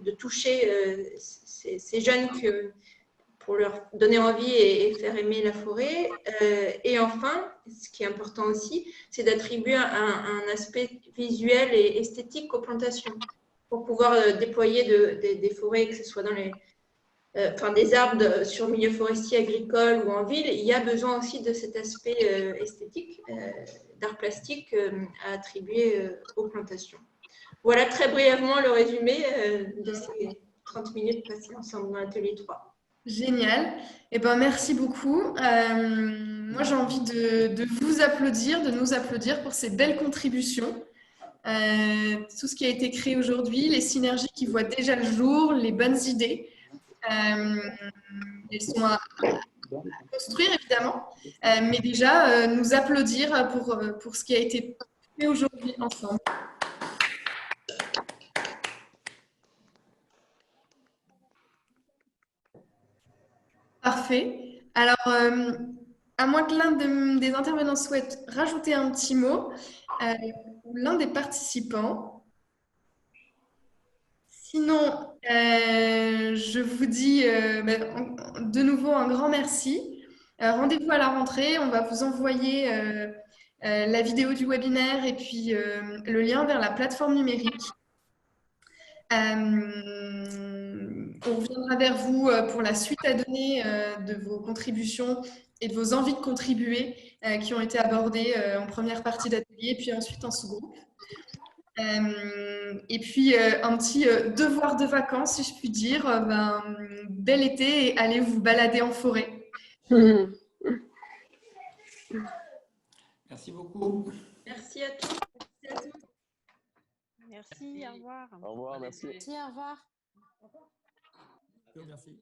de toucher ces jeunes pour leur donner envie et faire aimer la forêt. Et enfin, ce qui est important aussi, c'est d'attribuer un aspect visuel et esthétique aux plantations pour pouvoir déployer des forêts, que ce soit dans des arbres sur milieu forestier, agricole ou en ville. Il y a besoin aussi de cet aspect esthétique, d'art plastique à attribuer aux plantations. Voilà très brièvement le résumé de ces 30 minutes passées ensemble dans l'atelier 3. Génial. Eh ben, merci beaucoup. Moi, j'ai envie de vous applaudir, de nous applaudir pour ces belles contributions. Tout ce qui a été créé aujourd'hui, les synergies qui voient déjà le jour, les bonnes idées. Elles sont à construire, évidemment. Mais déjà, nous applaudir pour ce qui a été fait aujourd'hui ensemble. Parfait. Alors, à moins que l'un des intervenants souhaite rajouter un petit mot, ou l'un des participants. Sinon, je vous dis de nouveau un grand merci. Rendez-vous à la rentrée. On va vous envoyer la vidéo du webinaire et puis le lien vers la plateforme numérique. On reviendra vers vous pour la suite à donner de vos contributions et de vos envies de contribuer qui ont été abordées en première partie d'atelier, puis ensuite en sous-groupe. Et puis un petit devoir de vacances, si je puis dire. Bel été et allez vous balader en forêt. Merci beaucoup. Merci à tous. Merci, au revoir. Au revoir, merci. Merci, au revoir. Merci.